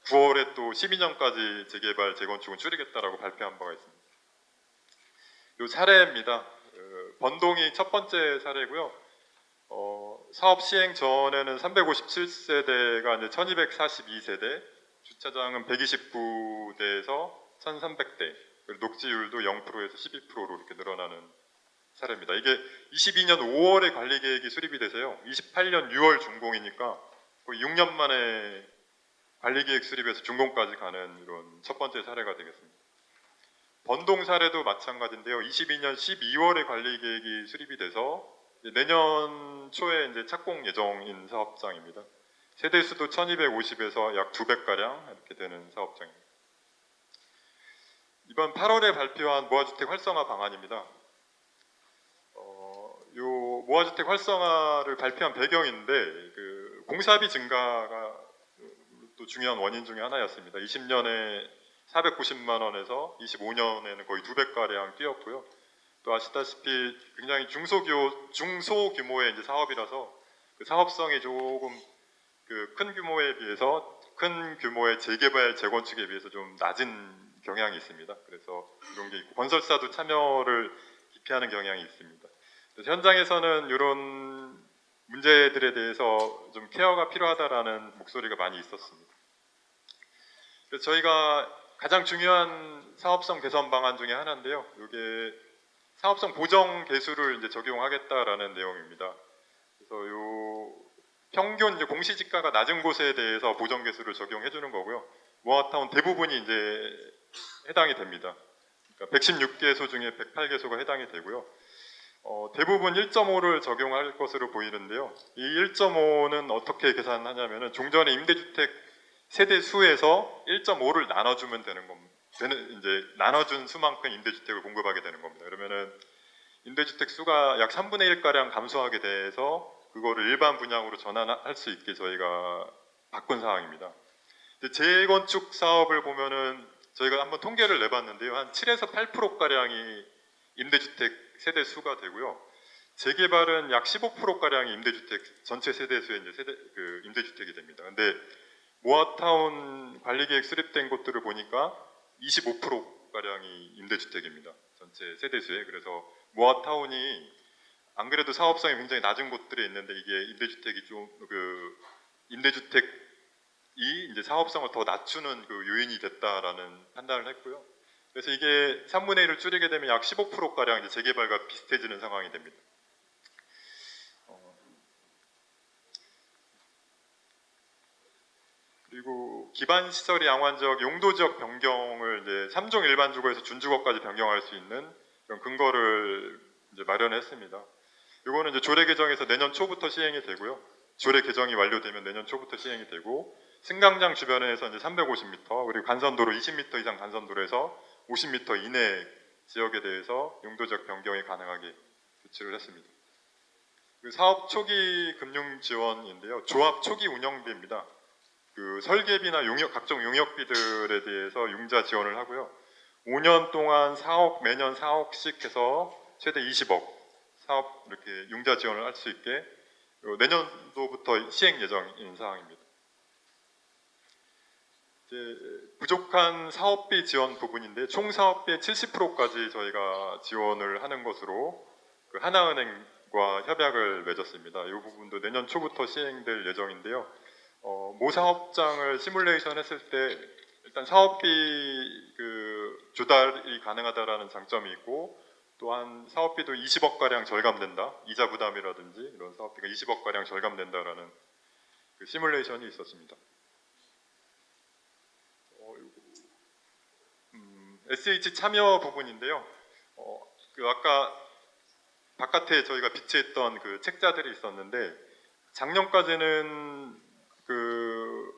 Speaker 6: 9월에 또 12년까지 재개발 재건축은 줄이겠다라고 발표한 바가 있습니다. 이 사례입니다. 번동이 첫 번째 사례고요. 사업 시행 전에는 357세대가 이제 1242세대, 주차장은 129대에서 1300대, 녹지율도 0%에서 12%로 이렇게 늘어나는 사례입니다. 이게 22년 5월에 관리 계획이 수립이 돼서요. 28년 6월 준공이니까 거의 6년 만에 관리 계획 수립에서 준공까지 가는 이런 첫 번째 사례가 되겠습니다. 번동 사례도 마찬가지인데요. 22년 12월에 관리 계획이 수립이 돼서 내년 초에 이제 착공 예정인 사업장입니다. 세대 수도 1250에서 약 2배가량 이렇게 되는 사업장입니다. 이번 8월에 발표한 모아주택 활성화 방안입니다. 요 모아주택 활성화를 발표한 배경인데 공사비 증가가 또 중요한 원인 중에 하나였습니다. 20년에 490만 원에서 25년에는 거의 2배가량 뛰었고요. 또 아시다시피 굉장히 중소규모의 이제 사업이라서 사업성이 조금 큰 규모에 비해서 큰 규모의 재개발 재건축에 비해서 좀 낮은 경향이 있습니다. 그래서 이런 게 있고 건설사도 참여를 기피하는 경향이 있습니다. 그래서 현장에서는 이런 문제들에 대해서 좀 케어가 필요하다라는 목소리가 많이 있었습니다. 그래서 저희가 가장 중요한 사업성 개선 방안 중에 하나인데요. 이게 사업성 보정 개수를 이제 적용하겠다라는 내용입니다. 그래서 요 평균 이제 공시지가가 낮은 곳에 대해서 보정 개수를 적용해 주는 거고요. 모아타운 대부분이 이제 해당이 됩니다. 그러니까 116개소 중에 108개소가 해당이 되고요. 대부분 1.5를 적용할 것으로 보이는데요. 이 1.5는 어떻게 계산하냐면은 종전의 임대주택 세대 수에서 1.5를 나눠주면 되는 겁니다. 이제 나눠준 수만큼 임대주택을 공급하게 되는 겁니다. 그러면은 임대주택 수가 약 3분의 1 가량 감소하게 돼서 그거를 일반 분양으로 전환할 수 있게 저희가 바꾼 상황입니다. 재건축 사업을 보면은 저희가 한번 통계를 내봤는데요, 한 7에서 8% 가량이 임대주택 세대 수가 되고요. 재개발은 약 15% 가량이 임대주택 전체 세대 수의 이제 임대주택이 됩니다. 근데 모아타운 관리계획 수립된 곳들을 보니까 25% 가량이 임대주택입이 전체 세대수에. 그래서 모아타운이 안 그래도 사업성이 굉장히 낮은 곳들에 있는데 이게 임대주택이 이제 사업성을 더 낮추는 요인이 됐다라는 판단을 했고요. 그래서 이게 3분의 1을 줄이게 되면 약 15%가량 이제 재개발과 비슷해지는 상황이 됩니다. 그리고 기반 시설이 양환적 용도지역 변경을 이제 3종 일반 주거에서 준주거까지 변경할 수 있는 그런 근거를 이제 마련했습니다. 이거는 이제 조례 개정에서 내년 초부터 시행이 되고요. 조례 개정이 완료되면 내년 초부터 시행이 되고, 승강장 주변에서 이제 350m, 그리고 간선도로 20m 이상 간선도로에서 50m 이내 지역에 대해서 용도적 변경이 가능하게 조치를 했습니다. 그 사업 초기 금융 지원인데요. 조합 초기 운영비입니다. 그 설계비나 각종 용역비들에 대해서 융자 지원을 하고요. 5년 동안 4억, 매년 4억씩 해서 최대 20억 사업 이렇게 융자 지원을 할 수 있게 내년도부터 시행 예정인 사항입니다. 이제 부족한 사업비 지원 부분인데 총 사업비의 70%까지 저희가 지원을 하는 것으로 그 하나은행과 협약을 맺었습니다. 이 부분도 내년 초부터 시행될 예정인데요. 모 사업장을 시뮬레이션 했을 때 일단 사업비 그 조달이 가능하다라는 장점이 있고, 또한 사업비도 20억 가량 절감된다. 이자 부담이라든지 이런 사업비가 20억 가량 절감된다라는 그 시뮬레이션이 있었습니다. SH 참여 부분인데요. 그 아까 바깥에 저희가 비치했던 그 책자들이 있었는데, 작년까지는 그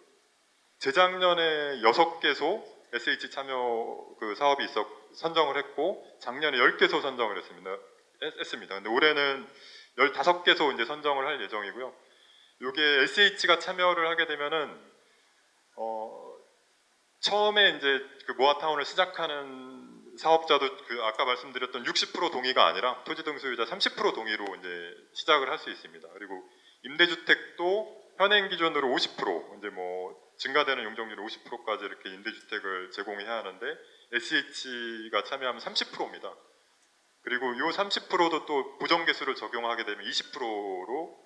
Speaker 6: 재작년에 6개소 SH 참여 그 사업이 선정을 했고, 작년에 10개소 선정을 했습니다. 근데 올해는 15개소 이제 선정을 할 예정이고요. 이게 SH가 참여를 하게 되면은 처음에 이제 그 모아타운을 시작하는 사업자도 그 아까 말씀드렸던 60% 동의가 아니라 토지 등 소유자 30% 동의로 이제 시작을 할 수 있습니다. 그리고 임대주택도 현행 기준으로 50% 이제 뭐 증가되는 용적률 50%까지 이렇게 임대주택을 제공해야 하는데, SH가 참여하면 30%입니다. 그리고 이 30%도 또 보정개수를 적용하게 되면 20%로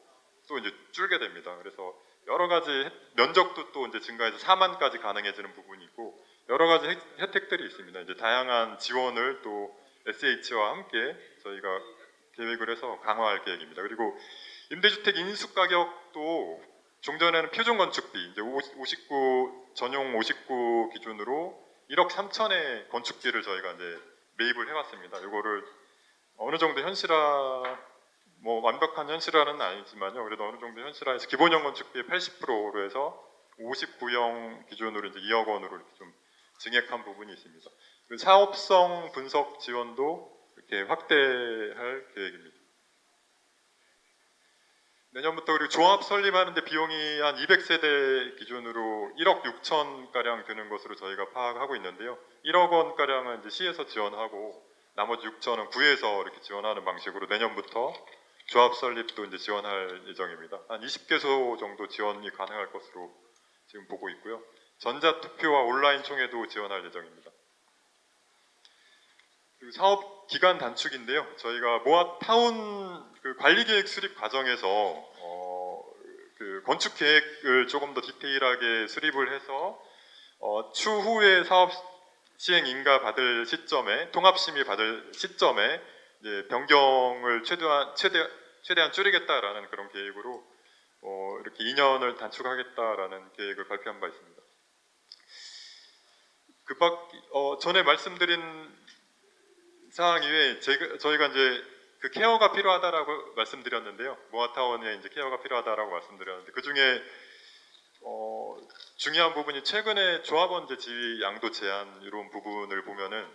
Speaker 6: 또 이제 줄게 됩니다. 그래서 여러 가지 면적도 또 이제 증가해서 4만까지 가능해지는 부분이 있고, 여러 가지 혜택들이 있습니다. 이제 다양한 지원을 또 SH와 함께 저희가 계획을 해서 강화할 계획입니다. 그리고 임대주택 인수 가격도 종전에는 표준 건축비 이제 59 전용 59 기준으로 1억 3천의 건축비를 저희가 이제 매입을 해왔습니다. 이거를 어느 정도 뭐 완벽한 현실화는 아니지만요. 그래도 어느 정도 현실화해서 기본형 건축비의 80%로 해서 59형 기준으로 이제 2억 원으로 이렇게 좀 증액한 부분이 있습니다. 그 사업성 분석 지원도 이렇게 확대할 계획입니다. 내년부터 그리고 조합 설립하는데 비용이 한 200세대 기준으로 1억 6천 가량 드는 것으로 저희가 파악하고 있는데요. 1억 원 가량은 이제 시에서 지원하고 나머지 6천은 구에서 이렇게 지원하는 방식으로 내년부터 조합 설립도 이제 지원할 예정입니다. 한 20개소 정도 지원이 가능할 것으로 지금 보고 있고요. 전자투표와 온라인 총회도 지원할 예정입니다. 그리고 사업 기간 단축인데요. 저희가 모아타운 그 관리계획 수립 과정에서 그 건축 계획을 조금 더 디테일하게 수립을 해서 추후에 사업 시행 인가 받을 시점에 통합심의 받을 시점에 이제 변경을 최대한 줄이겠다라는 그런 계획으로 이렇게 2년을 단축하겠다라는 계획을 발표한 바 있습니다. 전에 말씀드린 사항 이외에 저희가 이제 그 케어가 필요하다라고 말씀드렸는데요. 모아타운에 이제 케어가 필요하다라고 말씀드렸는데, 그 중에 중요한 부분이 최근에 조합원 지위 양도 제한 이런 부분을 보면은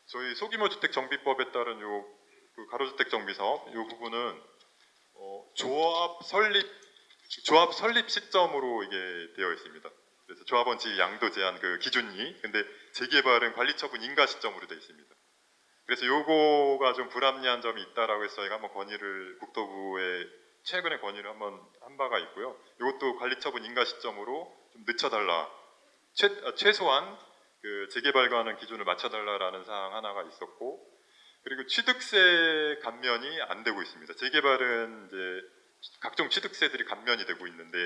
Speaker 6: 저희 소규모 주택 정비법에 따른 그 가로주택 정비 사업 이 부분은 조합 설립 시점으로 이게 되어 있습니다. 그래서 조합원 지위 양도 제한 그 기준이, 근데 재개발은 관리처분 인가 시점으로 되어 있습니다. 그래서 요거가 좀 불합리한 점이 있다라고 해서 저희가 한번 국토부에 최근에 건의를 한번 한 바가 있고요. 이것도 관리처분 인가 시점으로 좀 늦춰달라, 최소한 그 재개발과는 기준을 맞춰달라라는 사항 하나가 있었고, 그리고 취득세 감면이 안 되고 있습니다. 재개발은 이제 각종 취득세들이 감면이 되고 있는데,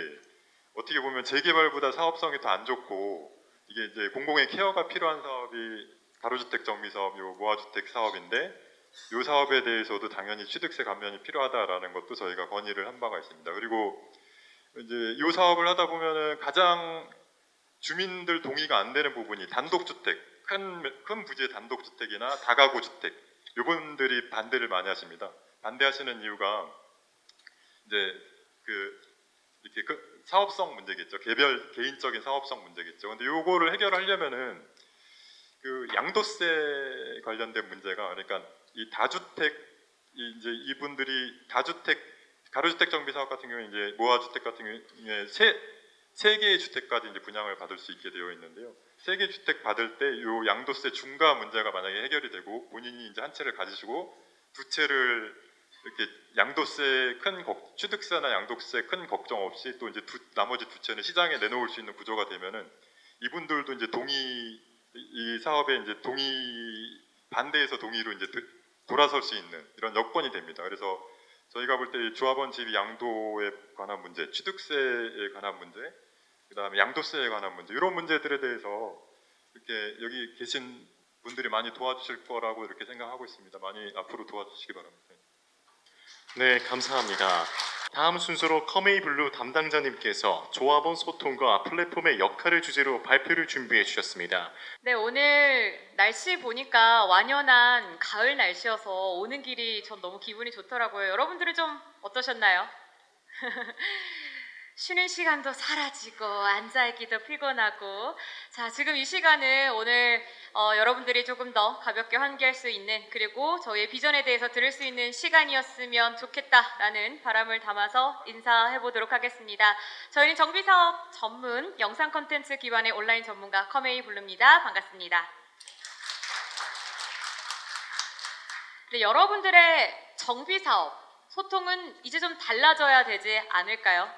Speaker 6: 어떻게 보면 재개발보다 사업성이 더 안 좋고 이게 이제 공공의 케어가 필요한 사업이 가로주택 정비 사업, 요 모아주택 사업인데 이 사업에 대해서도 당연히 취득세 감면이 필요하다라는 것도 저희가 건의를 한 바가 있습니다. 그리고 이제 이 사업을 하다 보면은 가장 주민들 동의가 안 되는 부분이 단독주택, 큰 부지의 단독주택이나 다가구 주택, 이분들이 반대를 많이 하십니다. 반대하시는 이유가 이제 이렇게 사업성 문제겠죠. 개인적인 사업성 문제겠죠. 근데 요거를 해결하려면은 양도세 관련된 문제가, 그러니까 이 다주택, 이제 이분들이 가로주택 정비 사업 같은 경우에 이제 모아주택 같은 경우에 세 개의 주택까지 이제 분양을 받을 수 있게 되어 있는데요. 세 개 주택 받을 때 요 양도세 중과 문제가 만약에 해결이 되고 본인이 이제 한 채를 가지시고 두 채를 이렇게 양도세 취득세나 양도세 큰 걱정 없이 또 이제 나머지 두 채는 시장에 내놓을 수 있는 구조가 되면은 이분들도 이제 이 사업에 이제 반대해서 동의로 이제 돌아설 수 있는 이런 여건이 됩니다. 그래서 저희가 볼 때 조합원 지위 양도에 관한 문제, 취득세에 관한 문제, 그다음에 양도세에 관한 문제, 이런 문제들에 대해서 이렇게 여기 계신 분들이 많이 도와주실 거라고 이렇게 생각하고 있습니다. 많이 앞으로 도와주시기 바랍니다.
Speaker 1: 네, 감사합니다. 다음 순서로 커메이블루 담당자님께서 조합원 소통과 플랫폼의 역할을 주제로 발표를 준비해 주셨습니다.
Speaker 7: 네, 오늘 날씨 보니까 완연한 가을 날씨여서 오는 길이 전 너무 기분이 좋더라고요. 여러분들은 좀 어떠셨나요? 쉬는 시간도 사라지고 앉아있기도 피곤하고, 자, 지금 이 시간은 오늘 여러분들이 조금 더 가볍게 환기할 수 있는, 그리고 저희의 비전에 대해서 들을 수 있는 시간이었으면 좋겠다라는 바람을 담아서 인사해 보도록 하겠습니다. 저희는 정비사업 전문 영상 콘텐츠 기반의 온라인 전문가 커메이블루입니다. 반갑습니다. 네, 여러분들의 정비사업 소통은 이제 좀 달라져야 되지 않을까요?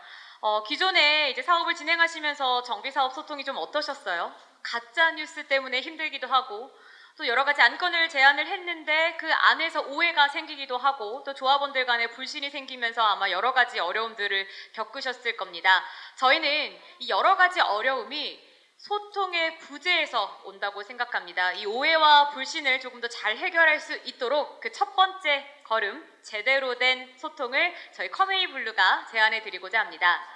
Speaker 7: 기존에 이제 사업을 진행하시면서 정비사업 소통이 좀 어떠셨어요? 가짜 뉴스 때문에 힘들기도 하고, 또 여러 가지 안건을 제안을 했는데 그 안에서 오해가 생기기도 하고, 또 조합원들 간에 불신이 생기면서 아마 여러 가지 어려움들을 겪으셨을 겁니다. 저희는 이 여러 가지 어려움이 소통의 부재에서 온다고 생각합니다. 이 오해와 불신을 조금 더 잘 해결할 수 있도록 그 첫 번째 걸음, 제대로 된 소통을 저희 커메이블루가 제안해 드리고자 합니다.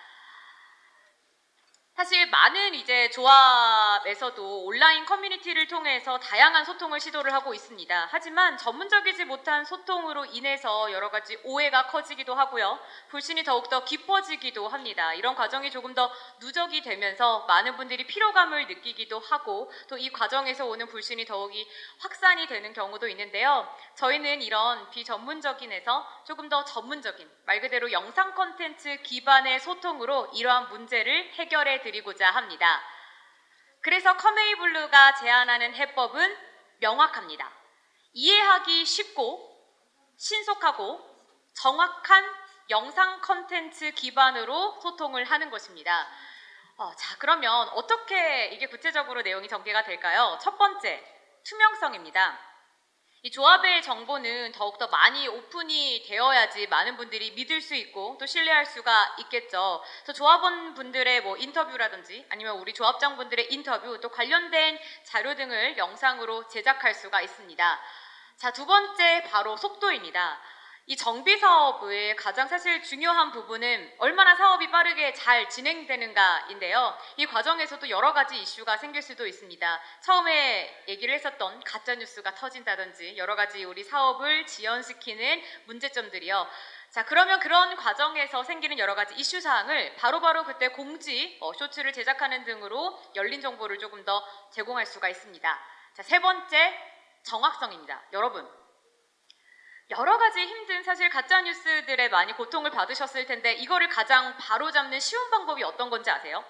Speaker 7: 사실 많은 이제 조합에서도 온라인 커뮤니티를 통해서 다양한 소통을 시도를 하고 있습니다. 하지만 전문적이지 못한 소통으로 인해서 여러 가지 오해가 커지기도 하고요. 불신이 더욱더 깊어지기도 합니다. 이런 과정이 조금 더 누적이 되면서 많은 분들이 피로감을 느끼기도 하고, 또 이 과정에서 오는 불신이 더욱이 확산이 되는 경우도 있는데요. 저희는 이런 비전문적인에서 조금 더 전문적인, 말 그대로 영상 콘텐츠 기반의 소통으로 이러한 문제를 해결해 드리고자 합니다. 그래서 커메이블루가 제안하는 해법은 명확합니다. 이해하기 쉽고 신속하고 정확한 영상 콘텐츠 기반으로 소통을 하는 것입니다. 자, 그러면 어떻게 이게 구체적으로 내용이 전개가 될까요? 첫 번째, 투명성입니다. 이 조합의 정보는 더욱더 많이 오픈이 되어야지 많은 분들이 믿을 수 있고 또 신뢰할 수가 있겠죠. 그래서 조합원분들의 인터뷰라든지 아니면 우리 조합장분들의 인터뷰, 또 관련된 자료 등을 영상으로 제작할 수가 있습니다. 자, 두 번째 바로 속도입니다. 이 정비 사업의 가장 사실 중요한 부분은 얼마나 사업이 빠르게 잘 진행되는가인데요. 이 과정에서도 여러 가지 이슈가 생길 수도 있습니다. 처음에 얘기를 했었던 가짜 뉴스가 터진다든지 여러 가지 우리 사업을 지연시키는 문제점들이요. 자, 그러면 그런 과정에서 생기는 여러 가지 이슈 사항을 바로바로 그때 공지, 쇼츠를 제작하는 등으로 열린 정보를 조금 더 제공할 수가 있습니다. 자, 세 번째, 정확성입니다. 여러분, 여러 가지 힘든 사실 가짜 뉴스들에 많이 고통을 받으셨을 텐데 이거를 가장 바로잡는 쉬운 방법이 어떤 건지 아세요?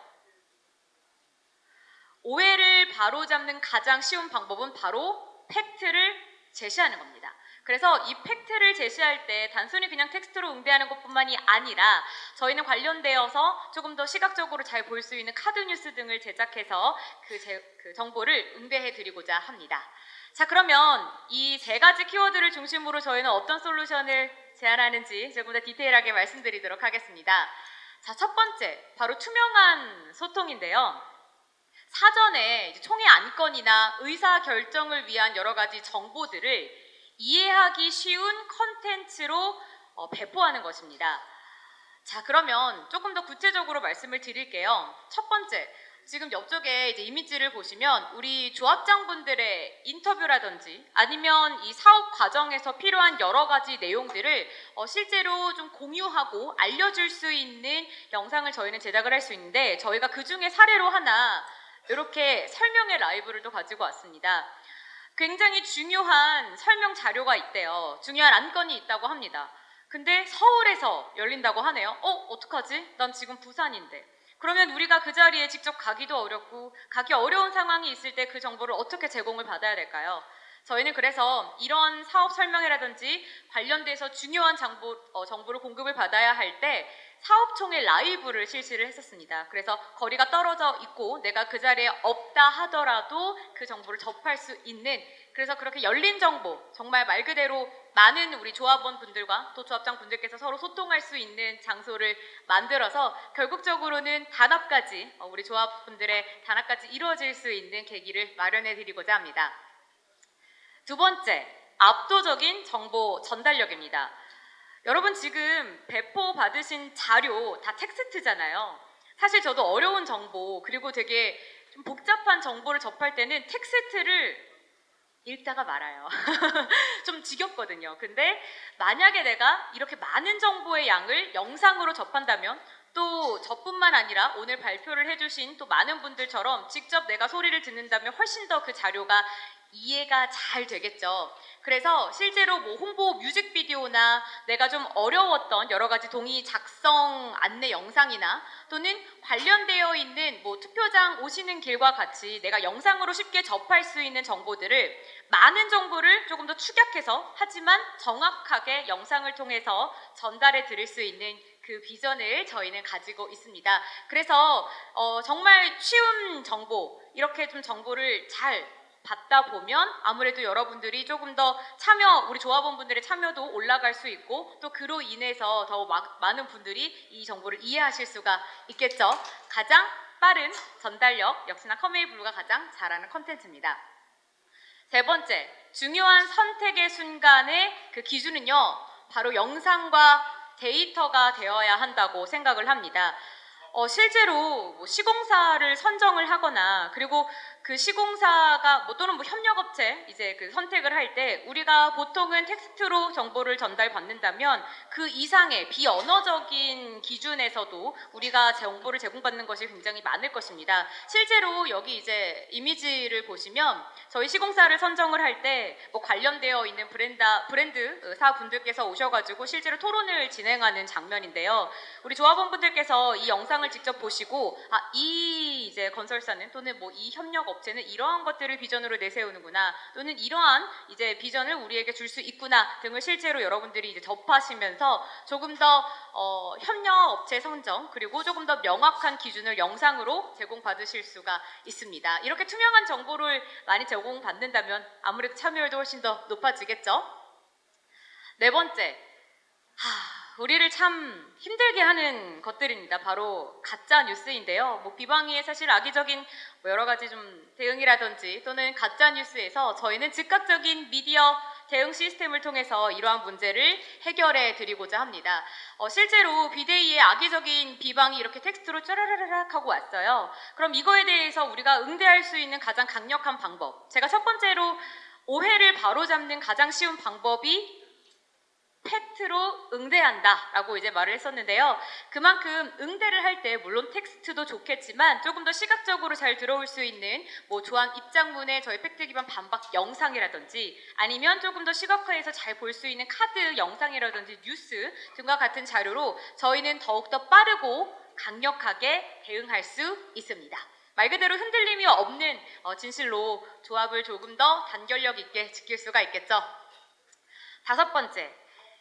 Speaker 7: 오해를 바로잡는 가장 쉬운 방법은 바로 팩트를 제시하는 겁니다. 그래서 이 팩트를 제시할 때 단순히 그냥 텍스트로 응대하는 것뿐만이 아니라 저희는 관련되어서 조금 더 시각적으로 잘 볼 수 있는 카드 뉴스 등을 제작해서 그 정보를 응대해 드리고자 합니다. 자, 그러면 이 세 가지 키워드를 중심으로 저희는 어떤 솔루션을 제안하는지 조금 더 디테일하게 말씀드리도록 하겠습니다. 자, 첫 번째, 바로 투명한 소통인데요. 사전에 이제 총회 안건이나 의사 결정을 위한 여러 가지 정보들을 이해하기 쉬운 컨텐츠로 배포하는 것입니다. 자, 그러면 조금 더 구체적으로 말씀을 드릴게요. 첫 번째, 지금 옆쪽에 이제 이미지를 보시면 우리 조합장분들의 인터뷰라든지 아니면 이 사업 과정에서 필요한 여러 가지 내용들을 실제로 좀 공유하고 알려줄 수 있는 영상을 저희는 제작을 할 수 있는데, 저희가 그 중에 사례로 하나 이렇게 설명의 라이브를 또 가지고 왔습니다. 굉장히 중요한 설명 자료가 있대요. 중요한 안건이 있다고 합니다. 근데 서울에서 열린다고 하네요. 어떡하지? 난 지금 부산인데. 그러면 우리가 그 자리에 직접 가기도 어렵고 가기 어려운 상황이 있을 때 그 정보를 어떻게 제공을 받아야 될까요? 저희는 그래서 이런 사업 설명회라든지 관련돼서 중요한 정보를 공급을 받아야 할 때 사업총회 라이브를 실시를 했었습니다. 그래서 거리가 떨어져 있고 내가 그 자리에 없다 하더라도 그 정보를 접할 수 있는, 그래서 그렇게 열린 정보, 정말 말 그대로 많은 우리 조합원 분들과 또 조합장 분들께서 서로 소통할 수 있는 장소를 만들어서 결국적으로는 단합까지, 우리 조합분들의 단합까지 이루어질 수 있는 계기를 마련해 드리고자 합니다. 두 번째, 압도적인 정보 전달력입니다. 여러분 지금 배포 받으신 자료 다 텍스트잖아요. 사실 저도 어려운 정보 그리고 되게 좀 복잡한 정보를 접할 때는 텍스트를 읽다가 말아요. 좀 지겹거든요. 근데 만약에 내가 이렇게 많은 정보의 양을 영상으로 접한다면 또 저뿐만 아니라 오늘 발표를 해주신 또 많은 분들처럼 직접 내가 소리를 듣는다면 훨씬 더 그 자료가 이해가 잘 되겠죠. 그래서 실제로 뭐 홍보 뮤직비디오나 내가 좀 어려웠던 여러 가지 동의 작성 안내 영상이나 또는 관련되어 있는 뭐 투표장 오시는 길과 같이 내가 영상으로 쉽게 접할 수 있는 정보들을, 많은 정보를 조금 더 축약해서 하지만 정확하게 영상을 통해서 전달해 드릴 수 있는 그 비전을 저희는 가지고 있습니다. 그래서 정말 쉬운 정보, 이렇게 좀 정보를 잘 받다 보면 아무래도 여러분들이 조금 더 우리 조합원분들의 참여도 올라갈 수 있고 또 그로 인해서 더 많은 분들이 이 정보를 이해하실 수가 있겠죠. 가장 빠른 전달력, 역시나 커메이블루가 가장 잘하는 컨텐츠입니다. 세 번째, 중요한 선택의 순간의 그 기준은요, 바로 영상과 데이터가 되어야 한다고 생각을 합니다. 실제로 뭐 시공사를 선정을 하거나 그리고 그 시공사가 또는 협력업체 이제 그 선택을 할 때 우리가 보통은 텍스트로 정보를 전달받는다면 그 이상의 비언어적인 기준에서도 우리가 정보를 제공받는 것이 굉장히 많을 것입니다. 실제로 여기 이제 이미지를 보시면 저희 시공사를 선정을 할 때 뭐 관련되어 있는 브랜드사 분들께서 오셔가지고 실제로 토론을 진행하는 장면인데요. 우리 조합원분들께서 이 영상을 직접 보시고 이 이제 건설사는 또는 뭐 이 협력 업체는 이러한 것들을 비전으로 내세우는구나, 또는 이러한 이제 비전을 우리에게 줄 수 있구나 등을 실제로 여러분들이 이제 접하시면서 조금 더 협력 업체 선정 그리고 조금 더 명확한 기준을 영상으로 제공받으실 수가 있습니다. 이렇게 투명한 정보를 많이 제공받는다면 아무래도 참여율도 훨씬 더 높아지겠죠. 네 번째, 우리를 참 힘들게 하는 것들입니다. 바로 가짜 뉴스인데요. 뭐 비방위에 사실 악의적인 여러 가지 좀 대응이라든지 또는 가짜 뉴스에서 저희는 즉각적인 미디어 대응 시스템을 통해서 이러한 문제를 해결해 드리고자 합니다. 실제로 비대위의 악의적인 비방이 이렇게 텍스트로 짜라라락 하고 왔어요. 그럼 이거에 대해서 우리가 응대할 수 있는 가장 강력한 방법, 제가 첫 번째로 오해를 바로잡는 가장 쉬운 방법이 팩트로 응대한다라고 이제 말을 했었는데요. 그만큼 응대를 할 때 물론 텍스트도 좋겠지만 조금 더 시각적으로 잘 들어올 수 있는 뭐 조합 입장문의 저희 팩트 기반 반박 영상이라든지 아니면 조금 더 시각화해서 잘 볼 수 있는 카드 영상이라든지 뉴스 등과 같은 자료로 저희는 더욱더 빠르고 강력하게 대응할 수 있습니다. 말 그대로 흔들림이 없는 진실로 조합을 조금 더 단결력 있게 지킬 수가 있겠죠. 다섯 번째,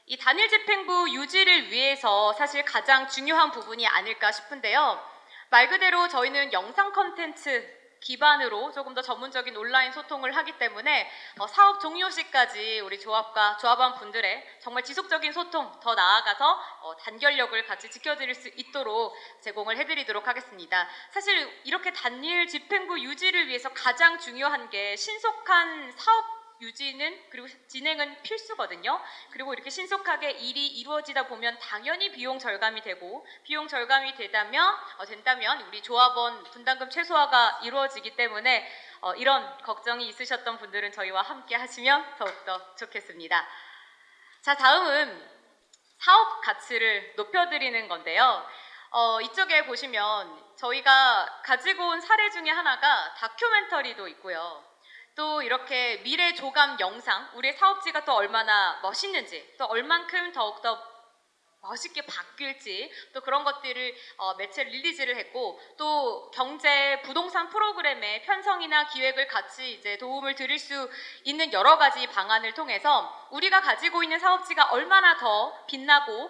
Speaker 7: 이 단일 집행부 유지를 위해서 사실 가장 중요한 부분이 아닐까 싶은데요. 말 그대로 저희는 영상 컨텐츠 기반으로 조금 더 전문적인 온라인 소통을 하기 때문에 사업 종료 시까지 우리 조합과 조합원 분들의 정말 지속적인 소통, 더 나아가서 단결력을 같이 지켜드릴 수 있도록 제공을 해드리도록 하겠습니다. 사실 이렇게 단일 집행부 유지를 위해서 가장 중요한 게 신속한 사업 유지는 그리고 진행은 필수거든요. 그리고 이렇게 신속하게 일이 이루어지다 보면 당연히 비용 절감이 되고 비용 절감이 된다면 우리 조합원 분담금 최소화가 이루어지기 때문에 이런 걱정이 있으셨던 분들은 저희와 함께 하시면 더욱더 좋겠습니다. 자, 다음은 사업 가치를 높여드리는 건데요. 이쪽에 보시면 저희가 가지고 온 사례 중에 하나가 다큐멘터리도 있고요. 또 이렇게 미래 조감 영상, 우리의 사업지가 또 얼마나 멋있는지, 또 얼만큼 더욱더 멋있게 바뀔지, 또 그런 것들을 매체 릴리즈를 했고, 또 경제 부동산 프로그램의 편성이나 기획을 같이 이제 도움을 드릴 수 있는 여러 가지 방안을 통해서 우리가 가지고 있는 사업지가 얼마나 더 빛나고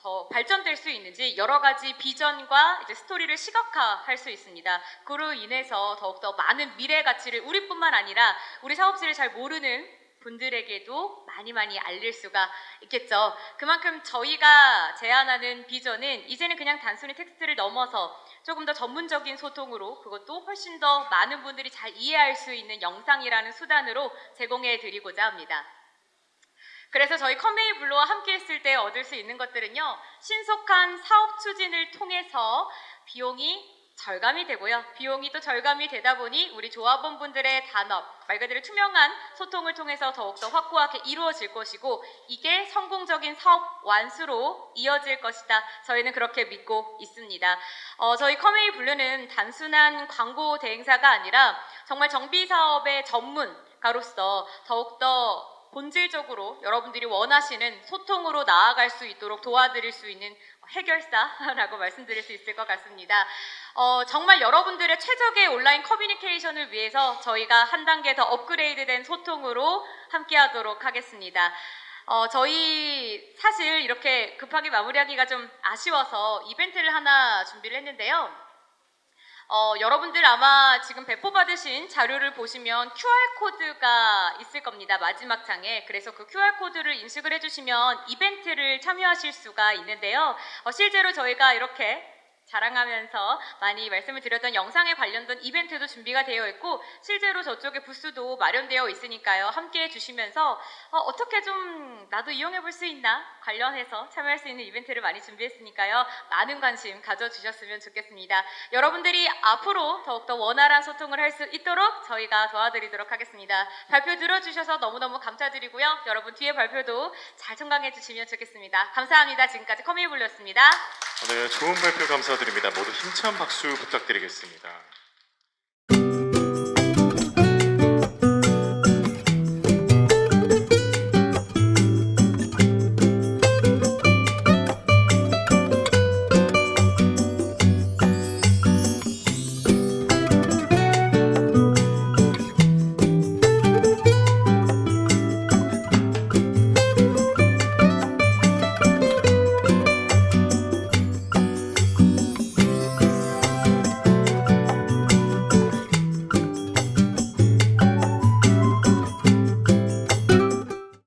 Speaker 7: 더 발전될 수 있는지 여러 가지 비전과 이제 스토리를 시각화할 수 있습니다. 그로 인해서 더욱더 많은 미래 가치를 우리뿐만 아니라 우리 사업지를 잘 모르는 분들에게도 많이 알릴 수가 있겠죠. 그만큼 저희가 제안하는 비전은 이제는 그냥 단순히 텍스트를 넘어서 조금 더 전문적인 소통으로, 그것도 훨씬 더 많은 분들이 잘 이해할 수 있는 영상이라는 수단으로 제공해 드리고자 합니다. 그래서 저희 컴웨이 블루와 함께 했을 때 얻을 수 있는 것들은요, 신속한 사업 추진을 통해서 비용이 절감이 되고요. 비용이 또 절감이 되다 보니 우리 조합원분들의 단합, 말 그대로 투명한 소통을 통해서 더욱더 확고하게 이루어질 것이고, 이게 성공적인 사업 완수로 이어질 것이다. 저희는 그렇게 믿고 있습니다. 저희 컴웨이 블루는 단순한 광고 대행사가 아니라 정말 정비 사업의 전문가로서 더욱더 본질적으로 여러분들이 원하시는 소통으로 나아갈 수 있도록 도와드릴 수 있는 해결사라고 말씀드릴 수 있을 것 같습니다. 정말 여러분들의 최적의 온라인 커뮤니케이션을 위해서 저희가 한 단계 더 업그레이드된 소통으로 함께하도록 하겠습니다. 저희 사실 이렇게 급하게 마무리하기가 좀 아쉬워서 이벤트를 하나 준비를 했는데요. 여러분들 아마 지금 배포받으신 자료를 보시면 QR코드가 있을 겁니다. 마지막 장에. 그래서 그 QR코드를 인식을 해주시면 이벤트를 참여하실 수가 있는데요. 실제로 저희가 이렇게 자랑하면서 많이 말씀을 드렸던 영상에 관련된 이벤트도 준비가 되어 있고, 실제로 저쪽에 부스도 마련되어 있으니까요. 함께 해주시면서 어떻게 좀 나도 이용해 볼 수 있나 관련해서 참여할 수 있는 이벤트를 많이 준비했으니까요. 많은 관심 가져주셨으면 좋겠습니다. 여러분들이 앞으로 더욱더 원활한 소통을 할 수 있도록 저희가 도와드리도록 하겠습니다. 발표 들어주셔서 너무너무 감사드리고요. 여러분 뒤에 발표도 잘 청강해 주시면 좋겠습니다. 감사합니다. 지금까지 컴웨이블루였습니다.
Speaker 1: 네, 좋은 발표 감사드립니다. 모두 힘찬 박수 부탁드리겠습니다.